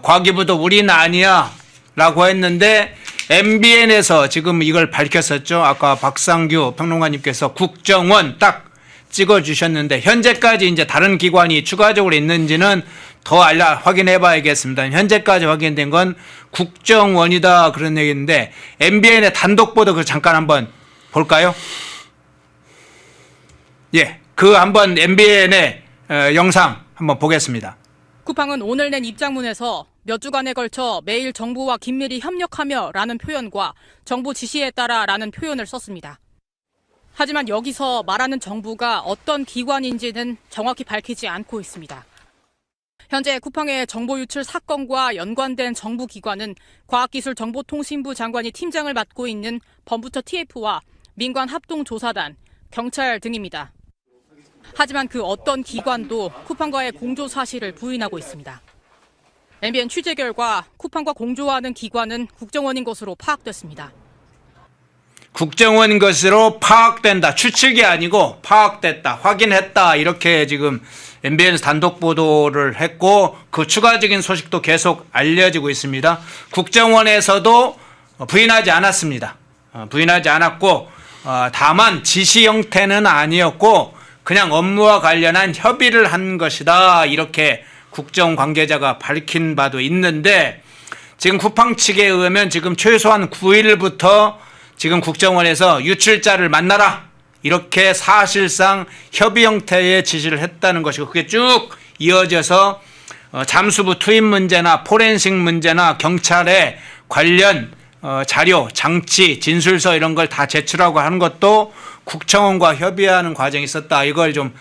과기부도 우린 아니야. 라고 했는데, MBN에서 지금 이걸 밝혔었죠. 아까 박상규 평론가님께서 국정원 딱 찍어주셨는데, 현재까지 이제 다른 기관이 추가적으로 있는지는 더 확인해 봐야겠습니다. 현재까지 확인된 건 국정원이다 그런 얘기인데, MBN의 단독 보도 그 잠깐 한번 볼까요? 예, 그 한번 MBN의 영상 한번 보겠습니다. 쿠팡은 오늘 낸 입장문에서 몇 주간에 걸쳐 매일 정부와 긴밀히 협력하며 라는 표현과 정부 지시에 따라 라는 표현을 썼습니다. 하지만 여기서 말하는 정부가 어떤 기관인지는 정확히 밝히지 않고 있습니다. 현재 쿠팡의 정보 유출 사건과 연관된 정부 기관은 과학기술정보통신부 장관이 팀장을 맡고 있는 범부처 TF와 민관합동조사단, 경찰 등입니다. 하지만 그 어떤 기관도 쿠팡과의 공조 사실을 부인하고 있습니다. MBN 취재 결과 쿠팡과 공조하는 기관은 국정원인 것으로 파악됐습니다. 국정원 것으로 파악된다. 추측이 아니고 파악됐다. 확인했다. 이렇게 지금 MBN에서 단독 보도를 했고 그 추가적인 소식도 계속 알려지고 있습니다. 국정원에서도 부인하지 않았습니다. 부인하지 않았고 다만 지시 형태는 아니었고 그냥 업무와 관련한 협의를 한 것이다. 이렇게 국정 관계자가 밝힌 바도 있는데 지금 쿠팡 측에 의하면 지금 최소한 9일부터 지금 국정원에서 유출자를 만나라. 이렇게 사실상 협의 형태의 지시를 했다는 것이고 그게 쭉 이어져서 잠수부 투입 문제나 포렌식 문제나 경찰의 관련 자료, 장치, 진술서 이런 걸 다 제출하고 하는 것도 국정원과 협의하는 과정이 있었다. 이걸 좀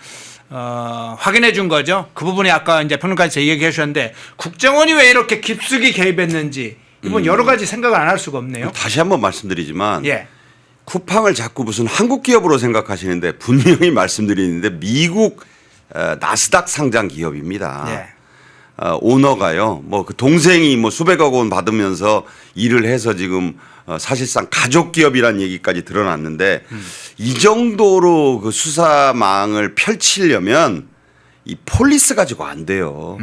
확인해 준 거죠. 그 부분이 아까 이제 평론가께서 얘기해 주셨는데 국정원이 왜 이렇게 깊숙이 개입했는지 이번 여러 가지 생각을 안 할 수가 없네요. 다시 한번 말씀드리지만 예. 쿠팡을 자꾸 무슨 한국 기업으로 생각하시는데 분명히 말씀드리는데 미국 나스닥 상장 기업입니다. 예. 오너가요. 뭐 그 동생이 뭐 수백억 원 받으면서 일을 해서 지금 사실상 가족 기업이라는 얘기까지 드러났는데 이 정도로 그 수사망을 펼치려면 이 폴리스 가지고 안 돼요.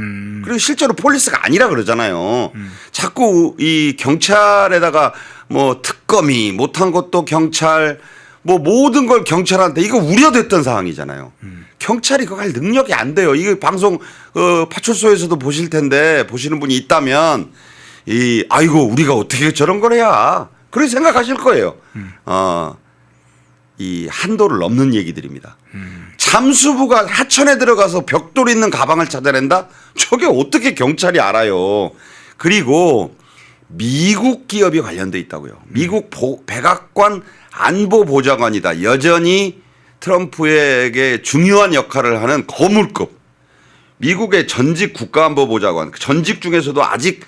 그리고 실제로 폴리스가 아니라 그러잖아요. 자꾸 이 경찰에다가 뭐 특검이 못한 것도 경찰 뭐 모든 걸 경찰한테 이거 우려됐던 상황이잖아요. 경찰이 그거 할 능력이 안 돼요. 이거 방송 파출소에서도 보실 텐데 보시는 분이 있다면 아이고 우리가 어떻게 저런 걸 해야 그렇게 생각하실 거예요. 이 한도를 넘는 얘기들입니다. 잠수부가 하천에 들어가서 벽돌 있는 가방을 찾아낸다? 저게 어떻게 경찰이 알아요. 그리고 미국 기업이 관련돼 있다고요. 미국 백악관 안보보좌관이다. 여전히 트럼프에게 중요한 역할을 하는 거물급 미국의 전직 국가안보보좌관 전직 중에서도 아직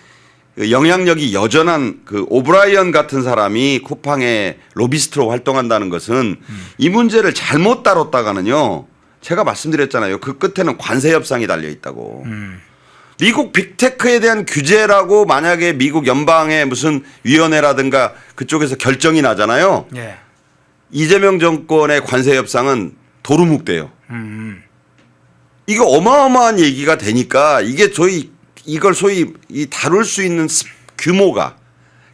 영향력이 여전한 그 오브라이언 같은 사람이 쿠팡의 로비스트로 활동한다는 것은 이 문제를 잘못 다뤘다가는요. 제가 말씀드렸잖아요. 그 끝에는 관세 협상이 달려 있다고. 미국 빅테크에 대한 규제라고 만약에 미국 연방의 무슨 위원회라든가 그쪽에서 결정이 나잖아요. 예. 이재명 정권의 관세 협상은 도루묵돼요. 이거 어마어마한 얘기가 되니까 이게 이걸 소위 다룰 수 있는 규모가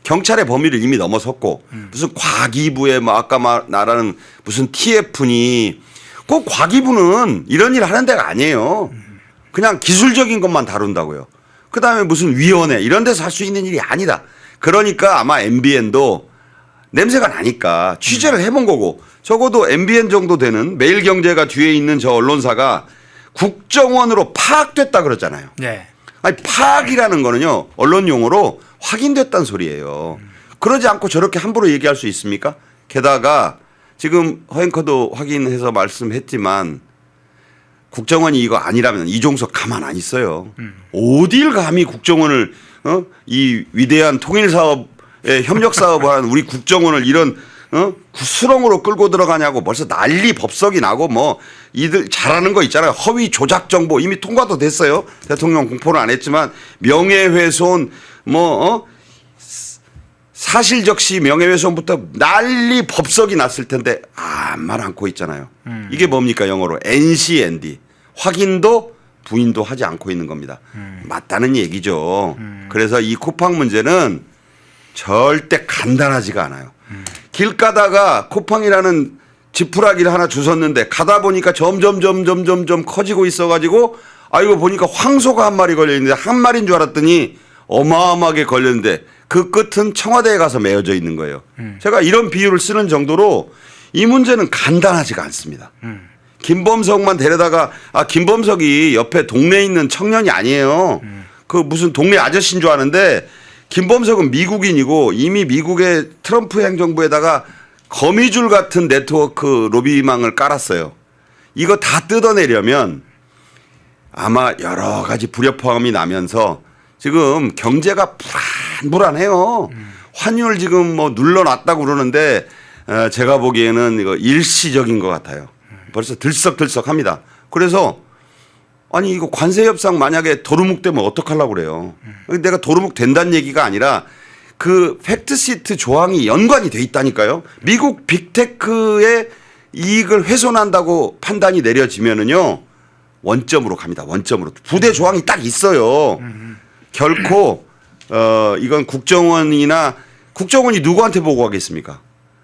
경찰의 범위를 이미 넘어섰고 무슨 과기부에 뭐 아까 말하는 무슨 TF니 그 과기부는 이런 일을 하는 데가 아니에요. 그냥 기술적인 것만 다룬다고요. 그다음에 무슨 위원회 이런 데서 할 수 있는 일이 아니다. 그러니까 아마 MBN도 냄새가 나니까 취재를 해본 거고 적어도 MBN 정도 되는 매일경제가 뒤에 있는 저 언론사가 국정원으로 파악됐다 그러잖아요. 네. 아니 파악이라는 거는요 언론 용어로 확인됐다는 소리예요. 그러지 않고 저렇게 함부로 얘기할 수 있습니까? 게다가 지금 허앵커도 확인해서 말씀했지만 국정원이 이거 아니라면 이종석 가만 안 있어요. 어딜 감히 국정원을 이 위대한 통일 사업에 협력 사업을 하는 우리 국정원을 이런 수렁으로 끌고 들어가냐고 벌써 난리 법석이 나고 뭐 이들 잘하는 거 있잖아요. 허위 조작 정보 이미 통과도 됐어요. 대통령 공포는 안 했지만 명예훼손 뭐 사실적시 명예훼손부터 난리 법석이 났을 텐데 말 않고 있잖아요. 이게 뭡니까 영어로 NCND 확인도 부인도 하지 않고 있는 겁니다. 맞다는 얘기죠. 그래서 이 쿠팡 문제는 절대 간단하지가 않아요. 길 가다가 쿠팡이라는 지푸라기를 하나 주웠는데 가다 보니까 점점 커지고 있어가지고 아이고 보니까 황소가 한 마리 걸려있는데 한 마리인 줄 알았더니 어마어마하게 걸렸는데 그 끝은 청와대에 가서 메어져 있는 거예요. 제가 이런 비유를 쓰는 정도로 이 문제는 간단하지가 않습니다. 김범석만 데려다가 김범석이 옆에 동네에 있는 청년이 아니에요. 그 무슨 동네 아저씨인 줄 아는데 김범석은 미국인이고 이미 미국의 트럼프 행정부에다가 거미줄 같은 네트워크 로비망을 깔았어요. 이거 다 뜯어내려면 아마 여러 가지 불협화음이 나면서 지금 경제가 불안해요. 환율 지금 뭐 눌러놨다고 그러는데 제가 보기에는 이거 일시적인 것 같아요. 벌써 들썩들썩합니다. 그래서 아니 이거 관세 협상 만약에 도루묵되면 어떡하려고 그래요. 내가 도루묵 된다는 얘기가 아니라 그 팩트시트 조항이 연관이 돼 있다니까요. 미국 빅테크의 이익을 훼손한다고 판단이 내려지면은요 원점으로 갑니다. 원점으로. 부대 조항이 딱 있어요. 결코 이건 국정원이 누구한테 보고하겠습니까?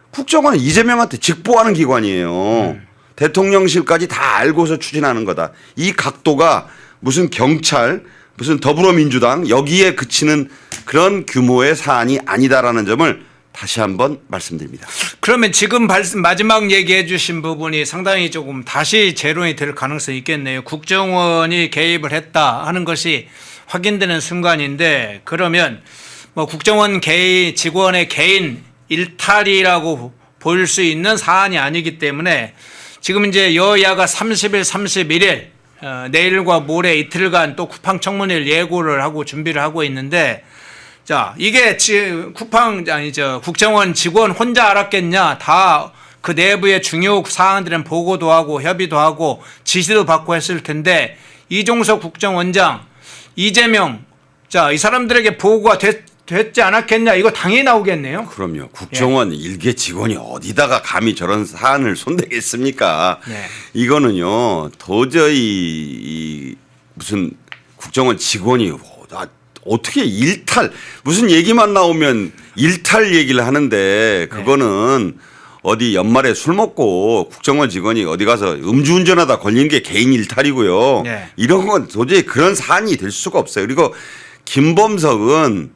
국정원은 이재명한테 직보하는 기관이에요. 대통령실까지 다 알고서 추진하는 거다. 이 각도가 무슨 경찰, 무슨 더불어민주당 여기에 그치는 그런 규모의 사안이 아니다라는 점을 다시 한번 말씀드립니다. 그러면 지금 마지막 얘기해 주신 부분이 상당히 조금 다시 재론이 될 가능성이 있겠네요. 국정원이 개입을 했다 하는 것이 확인되는 순간인데, 그러면 뭐 국정원 직원의 개인 일탈이라고 볼 수 있는 사안이 아니기 때문에 지금 이제 여야가 30일, 31일 내일과 모레 이틀간 또 쿠팡 청문회를 예고를 하고 준비를 하고 있는데, 자, 이게 국정원 직원 혼자 알았겠냐? 다 그 내부의 중요 사항들은 보고도 하고 협의도 하고 지시도 받고 했을 텐데, 이종석 국정원장, 이재명, 자, 이 사람들에게 보고가 됐지 않았겠냐? 이거 당연히 나오겠네요. 그럼요. 국정원 일개 직원이 어디다가 감히 저런 사안을 손대겠습니까? 네. 이거는요, 도저히 무슨 국정원 직원이 어떻게 무슨 얘기만 나오면 일탈 얘기를 하는데, 그거는 어디 연말에 술 먹고 국정원 직원이 어디 가서 음주운전하다 걸리는 게 개인 일탈이고요. 네. 이런 건 도저히 그런 사안이 될 수가 없어요. 그리고 김범석은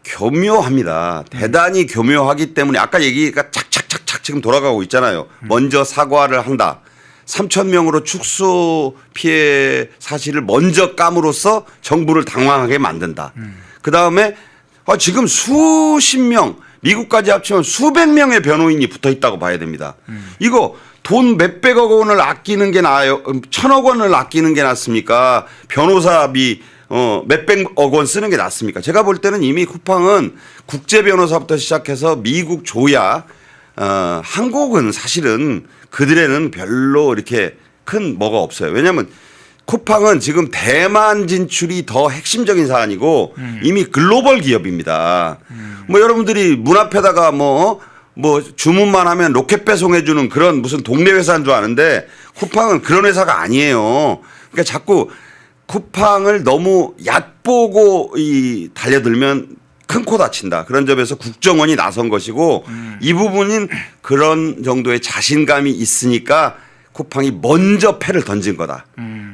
교묘합니다. 대단히 교묘하기 때문에 아까 얘기가 착착착착 지금 돌아가고 있잖아요. 먼저 사과를 한다. 3,000명으로 축소 피해 사실을 먼저 까므로써 정부를 당황하게 만든다. 그다음에 지금 수십 명, 미국까지 합치면 수백 명의 변호인이 붙어 있다고 봐야 됩니다. 이거 돈 몇백억 원을 아끼는 게 나아요? 1,000억 원을 아끼는 게 낫습니까? 변호사비 몇백억 원 쓰는 게 낫습니까? 제가 볼 때는 이미 쿠팡은 국제 변호사부터 시작해서 미국 조야, 한국은 사실은 그들에는 별로 이렇게 큰 뭐가 없어요. 왜냐하면 쿠팡은 지금 대만 진출이 더 핵심적인 사안이고 이미 글로벌 기업입니다. 뭐 여러분들이 문 앞에다가 뭐 주문만 하면 로켓 배송해주는 그런 무슨 동네 회사인 줄 아는데, 쿠팡은 그런 회사가 아니에요. 그러니까 자꾸 쿠팡을 너무 얕보고 달려들면 큰 코 다친다. 그런 점에서 국정원이 나선 것이고, 이 부분은 그런 정도의 자신감이 있으니까 쿠팡이 먼저 패를 던진 거다.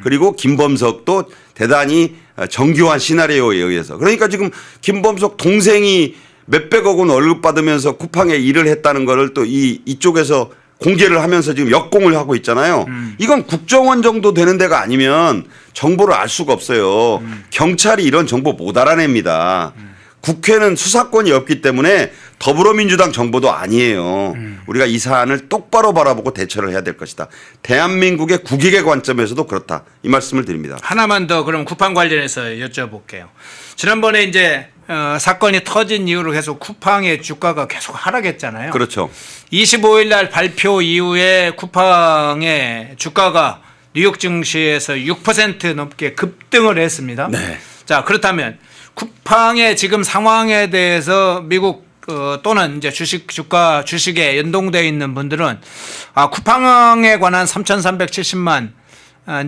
그리고 김범석도 대단히 정교한 시나리오에 의해서. 그러니까 지금 김범석 동생이 몇백억 원 월급 받으면서 쿠팡에 일을 했다는 거를 또 이쪽에서 공개를 하면서 지금 역공을 하고 있잖아요. 이건 국정원 정도 되는 데가 아니면 정보를 알 수가 없어요. 경찰이 이런 정보 못 알아냅니다. 국회는 수사권이 없기 때문에 더불어민주당 정보도 아니에요. 우리가 이 사안을 똑바로 바라보고 대처를 해야 될 것이다. 대한민국의 국익의 관점에서도 그렇다. 이 말씀을 드립니다. 하나만 더 그럼 쿠팡 관련해서 여쭤볼게요. 지난번에 이제 사건이 터진 이후로 계속 쿠팡의 주가가 계속 하락했잖아요. 그렇죠. 25일 날 발표 이후에 쿠팡의 주가가 뉴욕 증시에서 6% 넘게 급등을 했습니다. 네. 자, 그렇다면 쿠팡의 지금 상황에 대해서 미국 또는 이제 주식에 연동되어 있는 분들은 쿠팡에 관한 3,370만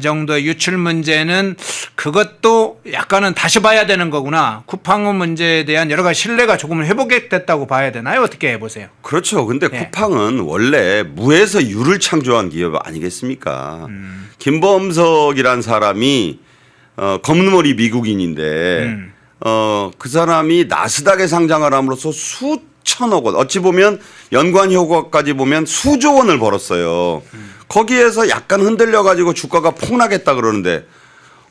정도의 유출 문제는 그것도 약간은 다시 봐야 되는 거구나. 쿠팡 문제에 대한 여러 가지 신뢰가 조금 회복됐다고 봐야 되나요? 어떻게 보세요? 그렇죠. 근데 쿠팡은 원래 무에서 유를 창조한 기업 아니겠습니까? 김범석이란 사람이 검은 머리 미국인인데 그 사람이 나스닥에 상장을 함으로써 수천억 원, 어찌 보면 연관 효과까지 보면 수조 원을 벌었어요. 거기에서 약간 흔들려 가지고 주가가 폭락했다 그러는데,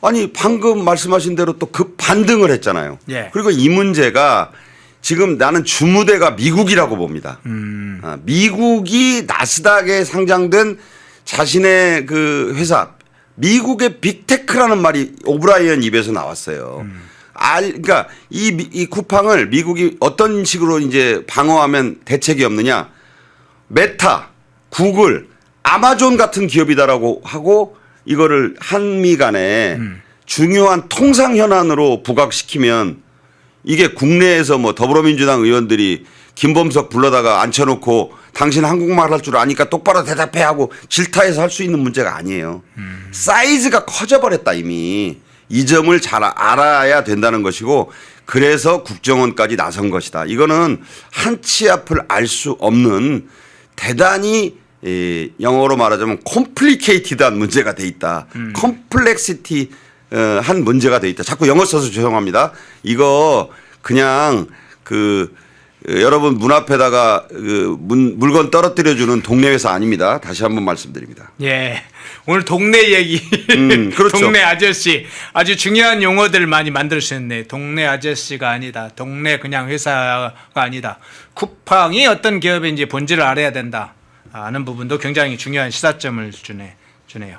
아니 방금 말씀하신 대로 또 급 반등을 했잖아요. 예. 그리고 이 문제가 지금 나는 주무대가 미국이라고 봅니다. 미국이 나스닥에 상장된 자신의 그 회사, 미국의 빅테크라는 말이 오브라이언 입에서 나왔어요. 그러니까 이 쿠팡을 미국이 어떤 식으로 이제 방어하면 대책이 없느냐? 메타, 구글, 아마존 같은 기업이다라고 하고 이거를 한미 간에 중요한 통상 현안으로 부각시키면 이게 국내에서 뭐 더불어민주당 의원들이 김범석 불러다가 앉혀놓고 당신 한국말 할 줄 아니까 똑바로 대답해 하고 질타해서 할 수 있는 문제가 아니에요. 사이즈가 커져버렸다 이미. 이 점을 잘 알아야 된다는 것이고 그래서 국정원까지 나선 것이다. 이거는 한 치 앞을 알 수 없는 대단히 영어로 말하자면 컴플리케이티드한 문제가 돼 있다. 컴플렉시티 한 문제가 돼 있다. 자꾸 영어 써서 죄송합니다. 이거 그냥 여러분 문 앞에다가 물건 떨어뜨려 주는 동네 회사 아닙니다. 다시 한번 말씀드립니다. 예. 오늘 동네 얘기. 그렇죠. 동네 아저씨. 아주 중요한 용어들을 많이 만들으셨네. 동네 아저씨가 아니다. 동네 그냥 회사가 아니다. 쿠팡이 어떤 기업인지 본질을 알아야 된다. 아는 부분도 굉장히 중요한 시사점을 주네요.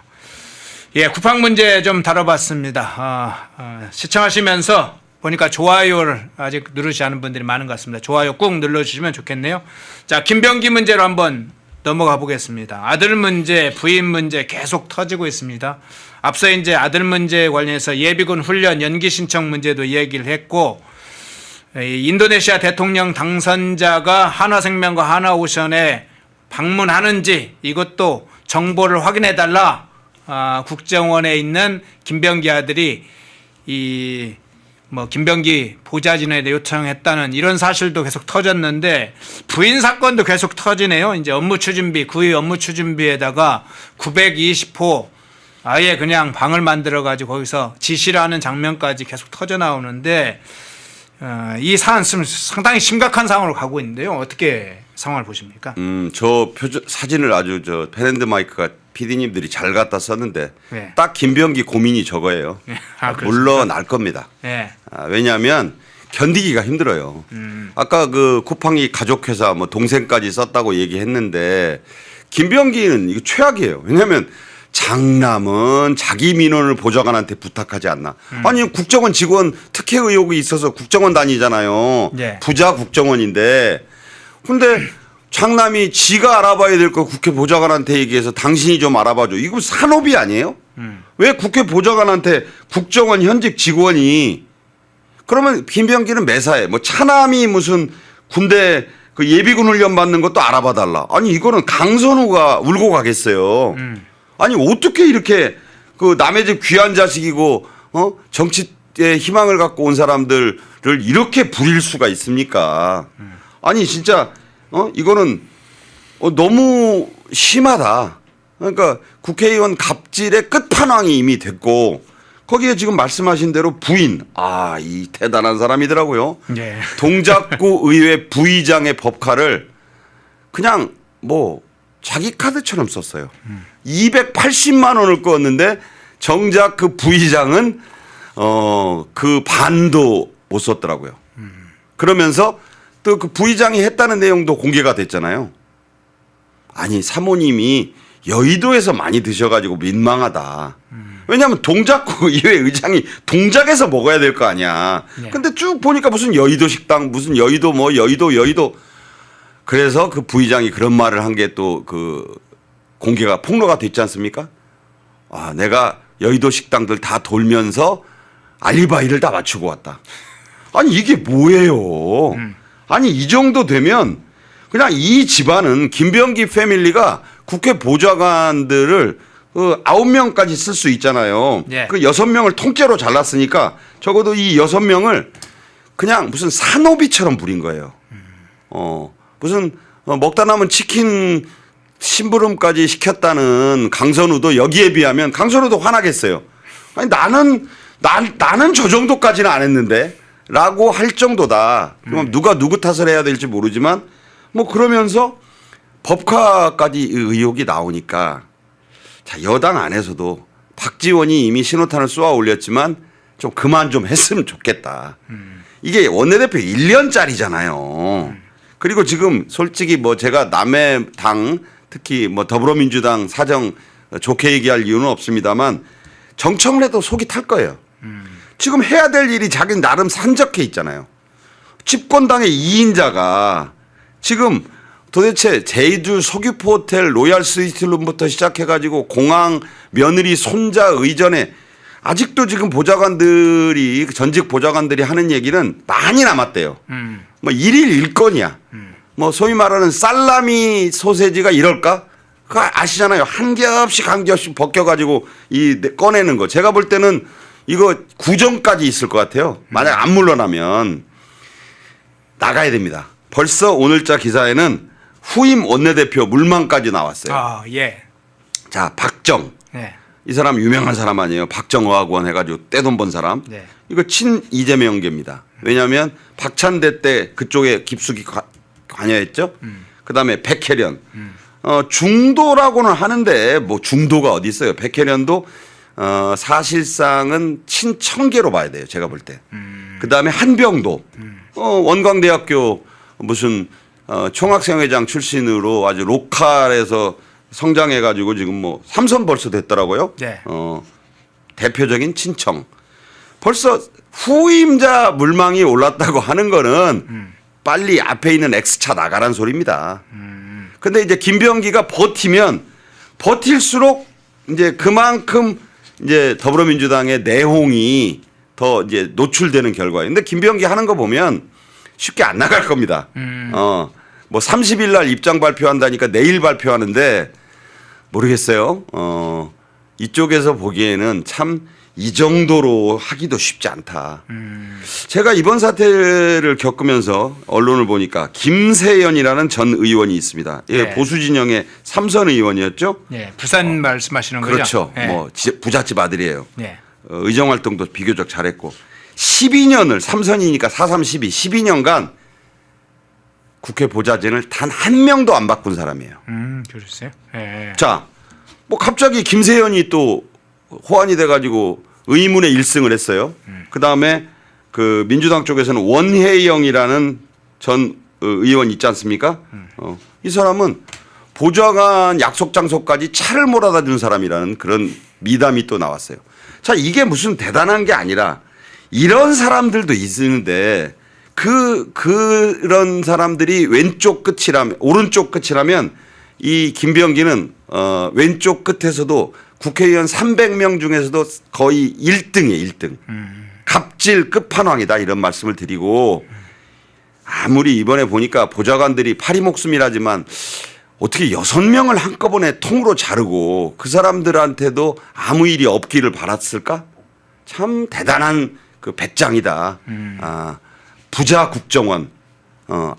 예, 쿠팡 문제 좀 다뤄봤습니다. 시청하시면서 보니까 좋아요를 아직 누르지 않은 분들이 많은 것 같습니다. 좋아요 꾹 눌러주시면 좋겠네요. 자, 김병기 문제로 한번 넘어가 보겠습니다. 아들 문제, 부인 문제 계속 터지고 있습니다. 앞서 이제 아들 문제에 관련해서 예비군 훈련 연기 신청 문제도 얘기를 했고, 인도네시아 대통령 당선자가 한화생명과 하나오션에 방문하는지 이것도 정보를 확인해달라. 국정원에 있는 김병기 아들이 김병기 보좌진에 요청했다는 이런 사실도 계속 터졌는데 부인 사건도 계속 터지네요. 이제 업무 추진비, 구의 업무 추진비에다가 920호 아예 그냥 방을 만들어 가지고 거기서 지시를 하는 장면까지 계속 터져 나오는데 이 사안 상당히 심각한 상황으로 가고 있는데요. 어떻게 상황을 보십니까? 저 사진을 아주 펜앤드 마이크가 PD님들이 잘 갖다 썼는데 네. 딱 김병기 고민이 저거예요. 물러날 겁니다. 네. 왜냐하면 견디기가 힘들어요. 아까 쿠팡이 가족회사 동생까지 썼다고 얘기했는데 김병기는 이거 최악이에요. 왜냐하면 장남은 자기 민원을 보좌관한테 부탁하지 않나. 아니 국정원 직원 특혜 의혹이 있어서 국정원 다니잖아요. 네. 부자 국정원인데 근데 장남이 지가 알아봐야 될 거 국회 보좌관한테 얘기해서 당신이 좀 알아봐줘. 이거 산업이 아니에요? 왜 국회 보좌관한테 국정원 현직 직원이 그러면 김병기는 매사에 차남이 무슨 군대 예비군 훈련 받는 것도 알아봐 달라. 아니 이거는 강선우가 울고 가겠어요. 아니 어떻게 이렇게 남의 집 귀한 자식이고 정치에 희망을 갖고 온 사람들을 이렇게 부릴 수가 있습니까? 아니 진짜 이거는 너무 심하다. 그러니까 국회의원 갑질의 끝판왕이 이미 됐고 거기에 지금 말씀하신 대로 부인 이 대단한 사람이더라고요. 예. 동작구 의회 부의장의 법카를 그냥 자기 카드처럼 썼어요. 280만 원을 껐는데 정작 그 부의장은 그 반도 못 썼더라고요. 그러면서 또 그 부의장이 했다는 내용도 공개가 됐잖아요. 아니 사모님이 여의도에서 많이 드셔가지고 민망하다. 왜냐하면 동작구 의회 의장이 동작에서 먹어야 될 거 아니야. 네. 근데 쭉 보니까 무슨 여의도 식당 무슨 여의도 여의도 그래서 그 부의장이 그런 말을 한 게 또 공개가 폭로가 됐지 않습니까? 내가 여의도 식당들 다 돌면서 알리바이를 다 맞추고 왔다. 아니 이게 뭐예요? 아니 이 정도 되면 그냥 이 집안은 김병기 패밀리가 국회 보좌관들을 9명까지 쓸 수 있잖아요. 예. 그 6명을 통째로 잘랐으니까 적어도 이 6명을 그냥 무슨 산호비처럼 부린 거예요. 무슨 먹다 남은 치킨 심부름까지 시켰다는 강선우도 여기에 비하면 강선우도 화나겠어요. 아니 나는 저 정도까지는 안 했는데 라고 할 정도다. 그럼 누가 누구 탓을 해야 될지 모르지만 그러면서 법카까지 의혹이 나오니까 자 여당 안에서도 박지원이 이미 신호탄을 쏘아 올렸지만 좀 그만 좀 했으면 좋겠다. 이게 원내대표 1년짜리잖아요. 그리고 지금 솔직히 제가 남의 당 특히 더불어민주당 사정 좋게 얘기할 이유는 없습니다만 정청을 해도 속이 탈 거예요. 지금 해야 될 일이 자기는 나름 산적해 있잖아요. 집권당의 2인자가 지금 도대체 제주 서귀포 호텔 로얄 스위트룸부터 시작해가지고 공항 며느리 손자 의전에 아직도 지금 전직 보좌관들이 하는 얘기는 많이 남았대요. 1일 1건이야. 뭐 소위 말하는 살라미 소세지가 이럴까? 그거 아시잖아요. 한 겹씩 벗겨가지고 꺼내는 거. 제가 볼 때는 이거 구정까지 있을 것 같아요. 만약 안 물러나면 나가야 됩니다. 벌써 오늘자 기사에는 후임 원내대표 물망까지 나왔어요. 아, 예. 자, 박정. 네. 이 사람 유명한 사람 아니에요. 박정의학원 해가지고 떼돈 번 사람. 네. 이거 친 이재명계입니다. 왜냐하면 박찬대 때 그쪽에 깊숙이 관여했죠. 그다음에 백혜련. 중도라고는 하는데 뭐 중도가 어디 있어요. 백혜련도 사실상은 친청계로 봐야 돼요. 제가 볼 때. 그다음에 한병도 원광대학교 무슨 총학생회장 출신으로 아주 로컬에서 성장해가지고 지금 뭐 삼선 벌써 됐더라고요. 네. 대표적인 친청. 벌써 후임자 물망이 올랐다고 하는 거는 빨리 앞에 있는 X차 나가란 소리입니다. 근데 이제 김병기가 버티면 버틸수록 이제 그만큼 이제 더불어민주당의 내홍이 더 이제 노출되는 결과예요. 근데 김병기 하는 거 보면 쉽게 안 나갈 겁니다. 뭐 30일 날 입장 발표한다니까 내일 발표하는데 모르겠어요. 이쪽에서 보기에는 참 이 정도로 하기도 쉽지 않다. 제가 이번 사태를 겪으면서 언론을 보니까 김세연이라는 전 의원이 있습니다. 예, 네. 보수 진영의 삼선 의원이었죠. 네. 부산 말씀하시는 거죠? 그렇죠. 네. 뭐 부잣집 아들이에요. 네. 의정 활동도 비교적 잘했고 12년을 삼선이니까 4.3 12년간 국회 보좌진을 단 한 명도 안 바꾼 사람이에요. 그러세요? 네. 자, 뭐 갑자기 김세연이 또 호환이 돼가지고 의문의 1승을 했어요. 그 다음에 그 민주당 쪽에서는 원혜영이라는 전 의원 있지 않습니까? 이 사람은 보좌관 약속 장소까지 차를 몰아다 준 사람이라는 그런 미담이 또 나왔어요. 자, 이게 무슨 대단한 게 아니라 이런 사람들도 있는데 그런 사람들이 왼쪽 끝이라면 오른쪽 끝이라면 이 김병기는 왼쪽 끝에서도 국회의원 300명 중에서도 거의 1등이에요. 1등. 갑질 끝판왕이다 이런 말씀을 드리고 아무리 이번에 보니까 보좌관들이 파리 목숨이라지만 어떻게 6명을 한꺼번에 통으로 자르고 그 사람들한테도 아무 일이 없기를 바랐을까? 참 대단한 그 배짱이다. 부자 국정원.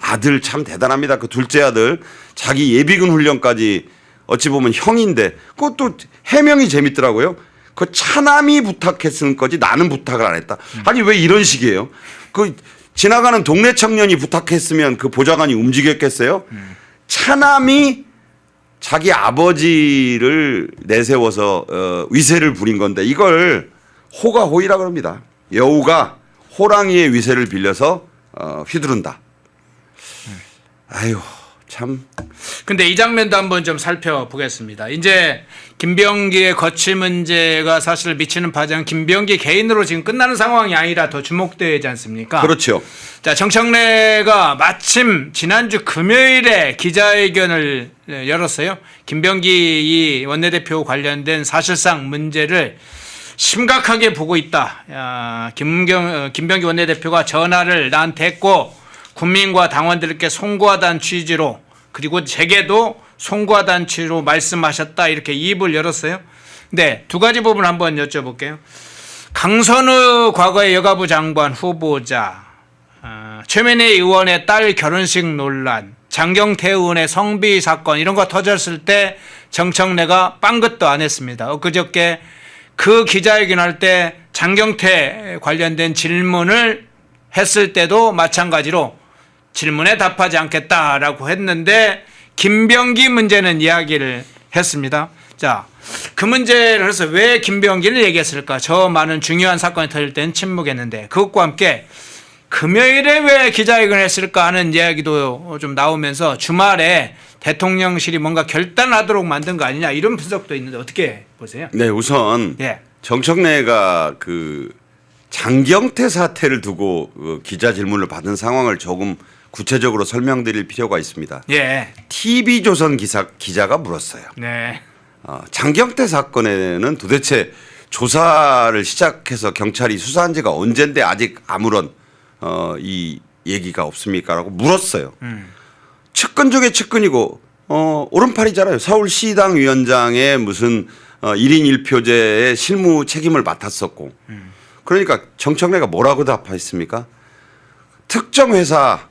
아들 참 대단합니다. 그 둘째 아들 자기 예비군 훈련까지 어찌 보면 형인데 그것도 해명이 재밌더라고요. 그 차남이 부탁했은 거지 나는 부탁을 안 했다. 아니 왜 이런 식이에요? 그 지나가는 동네 청년이 부탁했으면 그 보좌관이 움직였겠어요? 차남이 자기 아버지를 내세워서 위세를 부린 건데 이걸 호가 호이라 그럽니다. 여우가 호랑이의 위세를 빌려서 휘두른다. 아유 참. 근데 이 장면도 한번 좀 살펴보겠습니다. 이제 김병기의 거취 문제가 사실 미치는 파장은 김병기 개인으로 지금 끝나는 상황이 아니라 더 주목되지 않습니까? 그렇죠. 자, 정청래가 마침 지난주 금요일에 기자회견을 열었어요. 김병기 이 원내대표 관련된 사실상 문제를 심각하게 보고 있다. 김병기 원내대표가 전화를 나한테 했고 국민과 당원들께 송구하다는 취지로 그리고 제게도 송구하다는 취지로 말씀하셨다 이렇게 입을 열었어요. 네, 두 가지 부분 한번 여쭤볼게요. 강선우 과거의 여가부 장관 후보자, 최민희 의원의 딸 결혼식 논란, 장경태 의원의 성비 사건 이런 거 터졌을 때 정청래가 빵긋도 안 했습니다. 엊그저께 그 기자회견할 때 장경태 관련된 질문을 했을 때도 마찬가지로 질문에 답하지 않겠다라고 했는데 김병기 문제는 이야기를 했습니다. 자, 그 문제를 해서 왜 김병기를 얘기했을까? 저 많은 중요한 사건이 터질 때는 침묵했는데 그것과 함께 금요일에 왜 기자회견을 했을까 하는 이야기도 좀 나오면서 주말에 대통령실이 뭔가 결단하도록 만든 거 아니냐 이런 분석도 있는데 어떻게 보세요? 네, 우선 예. 정청래가 그 장경태 사태를 두고 기자 질문을 받은 상황을 조금 구체적으로 설명드릴 필요가 있습니다. 예. TV조선 기자가 물었어요. 네. 장경태 사건에는 도대체 조사를 시작해서 경찰이 수사한 지가 언젠데 아직 아무런 이 얘기가 없습니까? 라고 물었어요. 측근 중에 측근이고 오른팔이잖아요. 서울시당 위원장의 무슨 1인 1표제의 실무 책임을 맡았었고 그러니까 정청래가 뭐라고 답했습니까? 특정 회사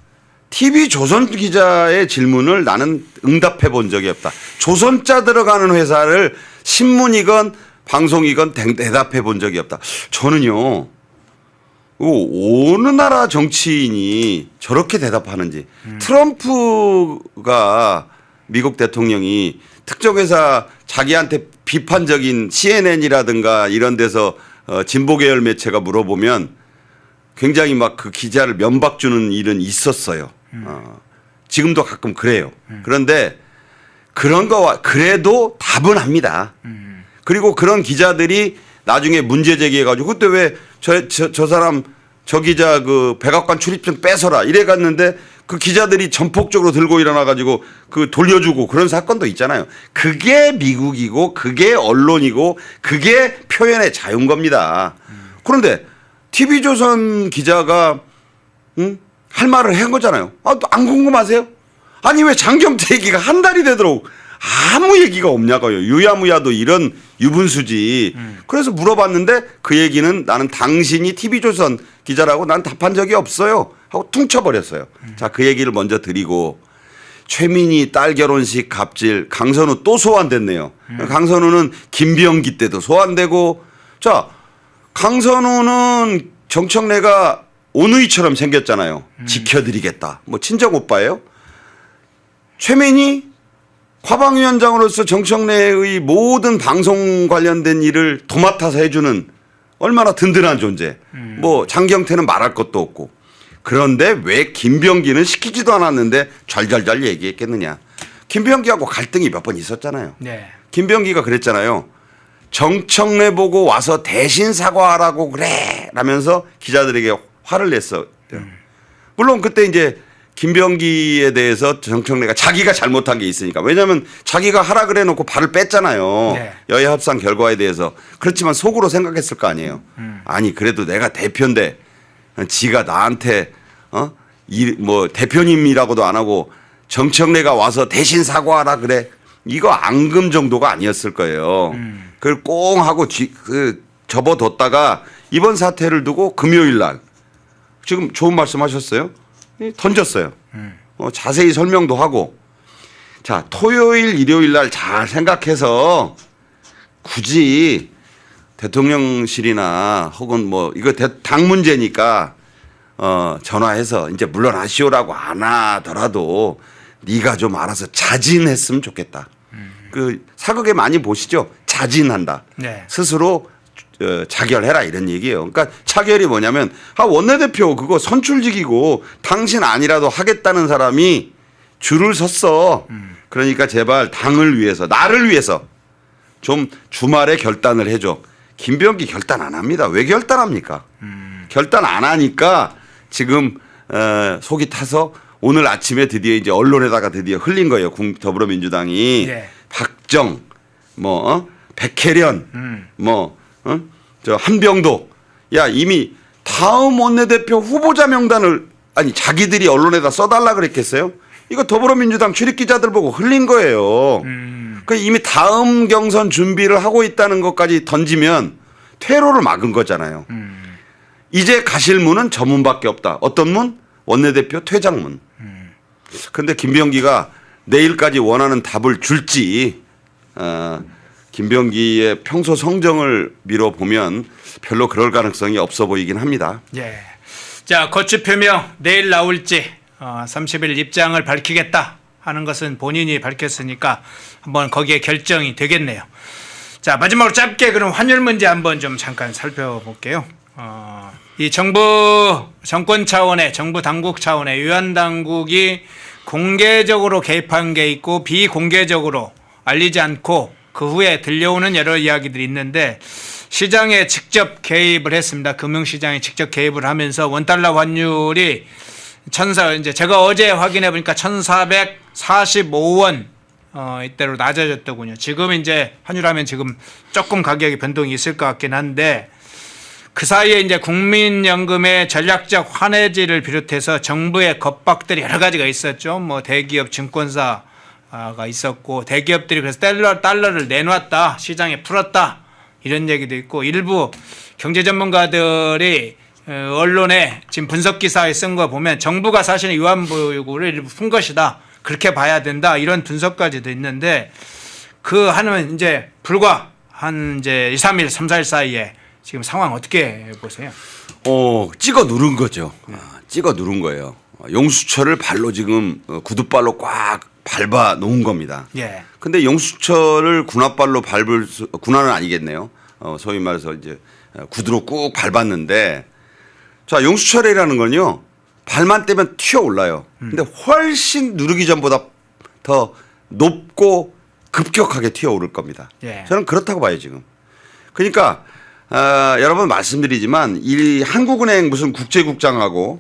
TV조선 기자의 질문을 나는 응답해 본 적이 없다. 조선자 들어가는 회사를 신문이건 방송이건 대답해 본 적이 없다. 저는요. 어느 나라 정치인이 저렇게 대답하는지 트럼프가 미국 대통령이 특정 회사 자기한테 비판적인 CNN이라든가 이런 데서 진보 계열 매체가 물어보면 굉장히 막 그 기자를 면박 주는 일은 있었어요. 지금도 가끔 그래요. 그런데 그런 거와 그래도 답은 합니다. 그리고 그런 기자들이 나중에 문제 제기해가지고 그때 왜 저 사람 저 기자 그 백악관 출입증 뺏어라 이래 갔는데 그 기자들이 전폭적으로 들고 일어나가지고 그 돌려주고 그런 사건도 있잖아요. 그게 미국이고 그게 언론이고 그게 표현의 자유인 겁니다. 그런데 TV조선 기자가 할 말을 한 거잖아요. 안 궁금하세요? 아니 왜 장경태 얘기가 한 달이 되도록 아무 얘기가 없냐고요. 유야무야도 이런 유분수지. 그래서 물어봤는데 그 얘기는 나는 당신이 TV조선 기자라고 난 답한 적이 없어요. 하고 퉁쳐버렸어요. 자, 그 얘기를 먼저 드리고 최민희 딸 결혼식 갑질 강선우 또 소환됐네요. 강선우는 김병기 때도 소환되고 자, 강선우는 정청래가 오누이처럼 생겼잖아요. 지켜드리겠다. 뭐 친정 오빠예요. 최민희 화방위원장으로서 정청래의 모든 방송 관련된 일을 도맡아서 해주는 얼마나 든든한 존재. 뭐 장경태는 말할 것도 없고. 그런데 왜 김병기는 시키지도 않았는데 잘잘잘 얘기했겠느냐. 김병기하고 갈등이 몇 번 있었잖아요. 네. 김병기가 그랬잖아요. 정청래 보고 와서 대신 사과하라고 그래 라면서 기자들에게 화를 냈어요. 물론 그때 이제 김병기에 대해서 정청래가 자기가 잘못한 게 있으니까. 왜냐하면 자기가 하라 그래 놓고 발을 뺐잖아요. 네. 여야 협상 결과에 대해서. 그렇지만 속으로 생각했을 거 아니에요. 아니 그래도 내가 대표인데 지가 나한테 뭐 대표님이라고도 안 하고 정청래가 와서 대신 사과하라 그래. 이거 앙금 정도가 아니었을 거예요. 그걸 꽁 하고 접어뒀다가 이번 사태를 두고 금요일 날 지금 좋은 말씀 하셨어요. 던졌어요. 자세히 설명도 하고. 자, 토요일, 일요일 날 잘 생각해서 굳이 대통령실이나 혹은 뭐 이거 당 문제니까 전화해서 이제 물러나시오라고 안 하더라도 네가 좀 알아서 자진했으면 좋겠다. 그 사극에 많이 보시죠. 자진한다. 네. 스스로 자결해라 이런 얘기예요. 그러니까 차결이 뭐냐면 원내대표 그거 선출직이고 당신 아니라도 하겠다는 사람이 줄을 섰어. 그러니까 제발 당을 위해서 나를 위해서 좀 주말에 결단을 해줘. 김병기 결단 안 합니다. 왜 결단합니까? 결단 안 하니까 지금 속이 타서 오늘 아침에 드디어 이제 언론에다가 드디어 흘린 거예요. 더불어민주당이 네. 박정 뭐 백혜련 저 한병도 야 이미 다음 원내대표 후보자 명단을 아니 자기들이 언론에다 써달라 그랬겠어요? 이거 더불어민주당 출입기자들 보고 흘린 거예요. 그 이미 다음 경선 준비를 하고 있다는 것까지 던지면 퇴로를 막은 거잖아요. 이제 가실 문은 저 문밖에 없다. 어떤 문? 원내대표 퇴장문. 그런데 김병기가 내일까지 원하는 답을 줄지 김병기의 평소 성정을 미뤄보면 별로 그럴 가능성이 없어 보이긴 합니다. 예. 자, 거취 표명 내일 나올지 30일 입장을 밝히겠다 하는 것은 본인이 밝혔으니까 한번 거기에 결정이 되겠네요. 자, 마지막으로 짧게 그럼 환율 문제 한번 좀 잠깐 살펴볼게요. 이 정권 차원의 정부 당국 차원의 유엔 당국이 공개적으로 개입한 게 있고 비공개적으로 알리지 않고 그 후에 들려오는 여러 이야기들이 있는데 시장에 직접 개입을 했습니다. 금융시장에 직접 개입을 하면서 원달러 환율이 이제 제가 어제 확인해 보니까 1,445원 이때로 낮아졌더군요. 지금 이제 환율하면 지금 조금 가격이 변동이 있을 것 같긴 한데 그 사이에 이제 국민연금의 전략적 환해지를 비롯해서 정부의 겁박들이 여러 가지가 있었죠. 뭐 대기업 증권사가 있었고 대기업들이 그래서 달러를 내놨다 시장에 풀었다 이런 얘기도 있고 일부 경제 전문가들이 언론에 지금 분석 기사에 쓴 거 보면 정부가 사실은 위안부를 일부 푼 것이다 그렇게 봐야 된다 이런 분석까지도 있는데 그 하는 이제 불과 한 이제 2, 3일, 3, 4일 사이에 지금 상황 어떻게 보세요? 찍어 누른 거죠. 찍어 누른 거예요. 용수철을 발로 지금 구두발로 꽉 밟아 놓은 겁니다. 예. 근데 용수철을 군화발로 밟을 군화는 아니겠네요. 소위 말해서 이제 구두로 꾹 밟았는데 자, 용수철이라는 건요. 발만 떼면 튀어 올라요. 근데 훨씬 누르기 전보다 더 높고 급격하게 튀어 오를 겁니다. 예. 저는 그렇다고 봐요, 지금. 그러니까 여러 번 말씀드리지만 이 한국은행 무슨 국제국장하고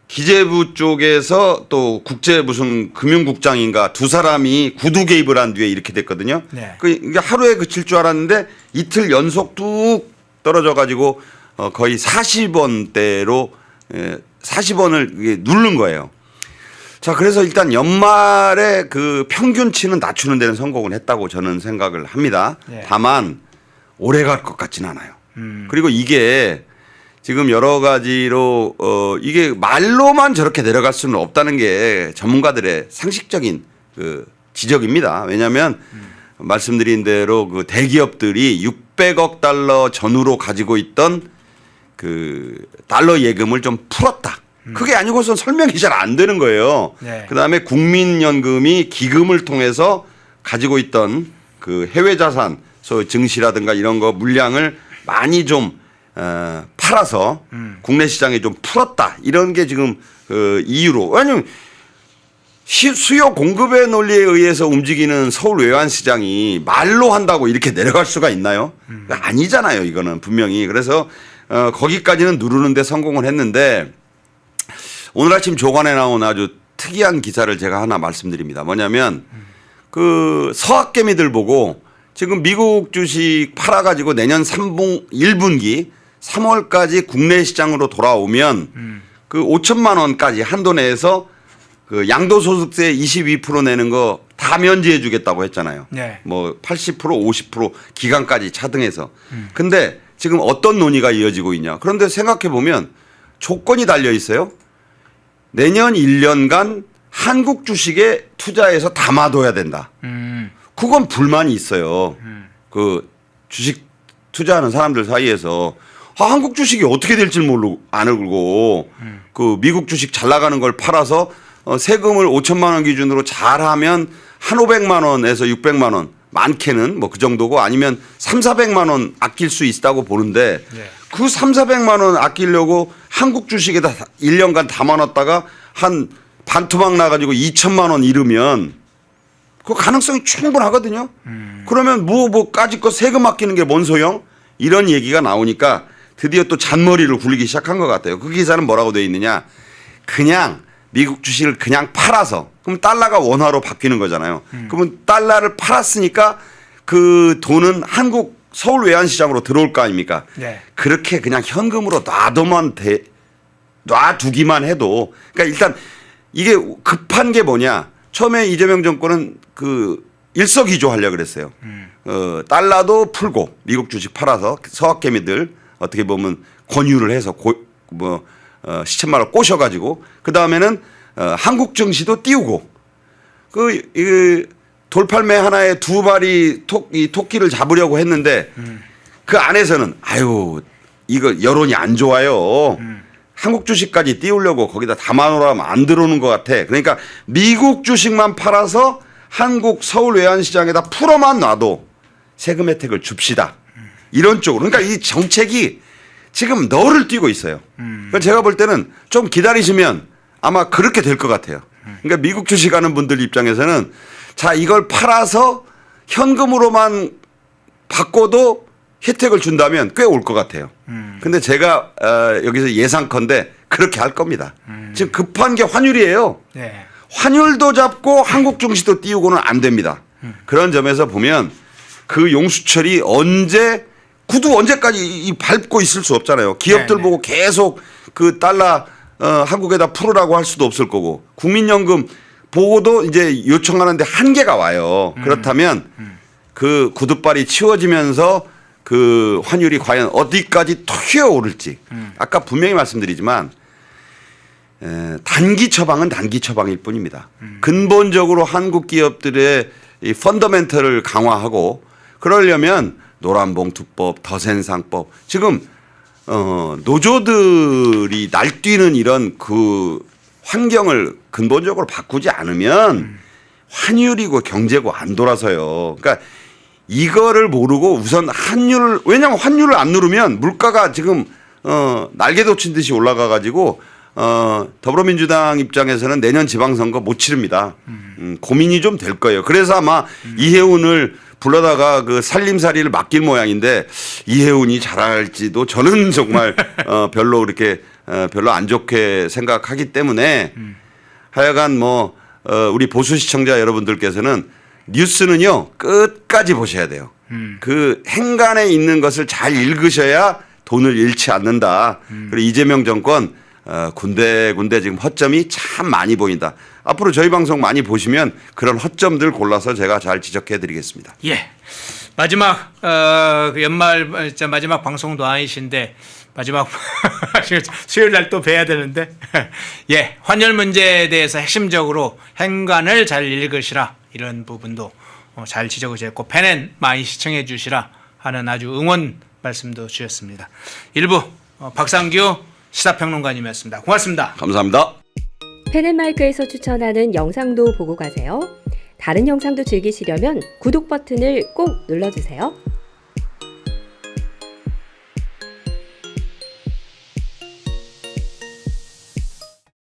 기재부 쪽에서 또 국제 무슨 금융국장인가 두 사람이 구두 개입을 한 뒤에 이렇게 됐거든요. 네. 이게 하루에 그칠 줄 알았는데 이틀 연속 뚝 떨어져 가지고 거의 40원대로 40원을 누른 거예요. 자, 그래서 일단 연말에 그 평균치는 낮추는 데는 성공을 했다고 저는 생각을 합니다. 네. 다만 오래 갈 것 같지는 않아요. 그리고 이게 지금 여러 가지로 이게 말로만 저렇게 내려갈 수는 없다는 게 전문가들의 상식적인 그 지적입니다. 왜냐하면 말씀드린 대로 그 대기업들이 600억 달러 전후로 가지고 있던 그 달러 예금을 좀 풀었다. 그게 아니고선 설명이 잘 안 되는 거예요. 네. 그다음에 국민연금이 기금을 통해서 가지고 있던 그 해외 자산, 증시라든가 이런 거 물량을 많이 좀 팔아서 국내 시장에 좀 풀었다. 이런 게 지금 그 이유로. 왜냐하면 수요 공급의 논리에 의해서 움직이는 서울 외환시장이 말로 한다고 이렇게 내려갈 수가 있나요? 아니잖아요. 이거는 분명히. 그래서 거기까지는 누르는데 성공을 했는데 오늘 아침 조간에 나온 아주 특이한 기사를 제가 하나 말씀드립니다. 뭐냐면 그 서학개미들 보고 지금 미국 주식 팔아가지고 내년 1분기 3월까지 국내 시장으로 돌아오면 그 5천만 원까지 한도 내에서 그 양도소득세 22% 내는 거 다 면제해 주겠다고 했잖아요. 네. 뭐 80% 50% 기간까지 차등해서. 근데 지금 어떤 논의가 이어지고 있냐. 그런데 생각해 보면 조건이 달려 있어요. 내년 1년간 한국 주식에 투자해서 담아둬야 된다. 그건 불만이 있어요. 그 주식 투자하는 사람들 사이에서 한국 주식이 어떻게 될지 모르고 안 알고 그 미국 주식 잘 나가는 걸 팔아서 세금을 5천만 원 기준으로 잘하면 한 500만 원에서 600만 원 많게는 뭐 그 정도고 아니면 3, 400만 원 아낄 수 있다고 보는데 네. 그 3, 400만 원 아끼려고 한국 주식에다 1년간 담아놨다가 한 반토막 나가지고 2천만 원 잃으면 그 가능성이 충분하거든요. 그러면 뭐 까짓 세금 아끼는 게 뭔 소용? 이런 얘기가 나오니까 드디어 또 잔머리를 굴리기 시작한 것 같아요. 그 기사는 뭐라고 되어 있느냐. 그냥 미국 주식을 그냥 팔아서 그럼 달러가 원화로 바뀌는 거잖아요. 그러면 달러를 팔았으니까 그 돈은 한국 서울 외환시장으로 들어올 거 아닙니까? 네. 그렇게 그냥 현금으로 놔두기만 해도 그러니까 일단 이게 급한 게 뭐냐. 처음에 이재명 정권은 그 일석이조 하려고 그랬어요. 달러도 풀고 미국 주식 팔아서 서학개미들 어떻게 보면 권유를 해서 시천만을 꼬셔가지고 그 다음에는 한국 증시도 띄우고 그 돌팔매 하나에 두 마리 토끼를 잡으려고 했는데 그 안에서는 아유 이거 여론이 안 좋아요. 한국 주식까지 띄우려고 거기다 담아놓으라면 안 들어오는 것 같아. 그러니까 미국 주식만 팔아서 한국 서울 외환시장에다 풀어만 놔도 세금 혜택을 줍시다. 이런 쪽으로. 그러니까 이 정책이 지금 너를 띄고 있어요. 그러니까 제가 볼 때는 좀 기다리시면 아마 그렇게 될 것 같아요. 그러니까 미국 주식 하는 분들 입장에서는 자 이걸 팔아서 현금으로만 바꿔도 혜택을 준다면 꽤 올 것 같아요. 근데 제가 여기서 예상컨대 그렇게 할 겁니다. 지금 급한 게 환율이에요. 네. 환율도 잡고 한국 증시도 띄우고는 안 됩니다. 그런 점에서 보면 그 용수철이 구두 언제까지 밟고 있을 수 없잖아요. 기업들 네네. 보고 계속 그 달러 한국에다 풀으라고 할 수도 없을 거고 국민연금 보고도 이제 요청하는데 한계가 와요. 그렇다면 그 구두발이 치워지면서 그 환율이 과연 어디까지 튀어오를지 아까 분명히 말씀드리지만 단기 처방은 단기 처방일 뿐입니다. 근본적으로 한국 기업들의 이 펀더멘털을 강화하고 그러려면 노란봉투법, 더센상법 지금 노조들이 날뛰는 이런 그 환경을 근본적으로 바꾸지 않으면 환율이고 경제고 안 돌아서요. 그러니까 이거를 모르고 우선 왜냐하면 환율을 안 누르면 물가가 지금 날개 돋친 듯이 올라가 가지고 더불어민주당 입장에서는 내년 지방선거 못 치릅니다. 고민이 좀 될 거예요. 그래서 아마 이해운을 불러다가 그 살림살이를 맡길 모양인데 이해운이 잘할지도 저는 정말 별로 그렇게 별로 안 좋게 생각하기 때문에 하여간 우리 보수 시청자 여러분들께서는 뉴스는요 끝까지 보셔야 돼요. 그 행간에 있는 것을 잘 읽으셔야 돈을 잃지 않는다. 그리고 이재명 정권 군데군데 지금 허점이 참 많이 보인다. 앞으로 저희 방송 많이 보시면 그런 허점들 골라서 제가 잘 지적해 드리겠습니다. 예. 마지막 그 연말 마지막 방송도 아니신데 마지막 수요일 날 또 뵈야 되는데 예, 환율 문제에 대해서 핵심적으로 행간을 잘 읽으시라 이런 부분도 잘 지적을 했고 팬엔 많이 시청해 주시라 하는 아주 응원 말씀도 주셨습니다. 일부 박상규 시사평론가님이었습니다. 고맙습니다. 감사합니다. 펜앤마이크에서 추천하는 영상도 보고 가세요. 다른 영상도 즐기시려면 구독 버튼을 꼭 눌러주세요.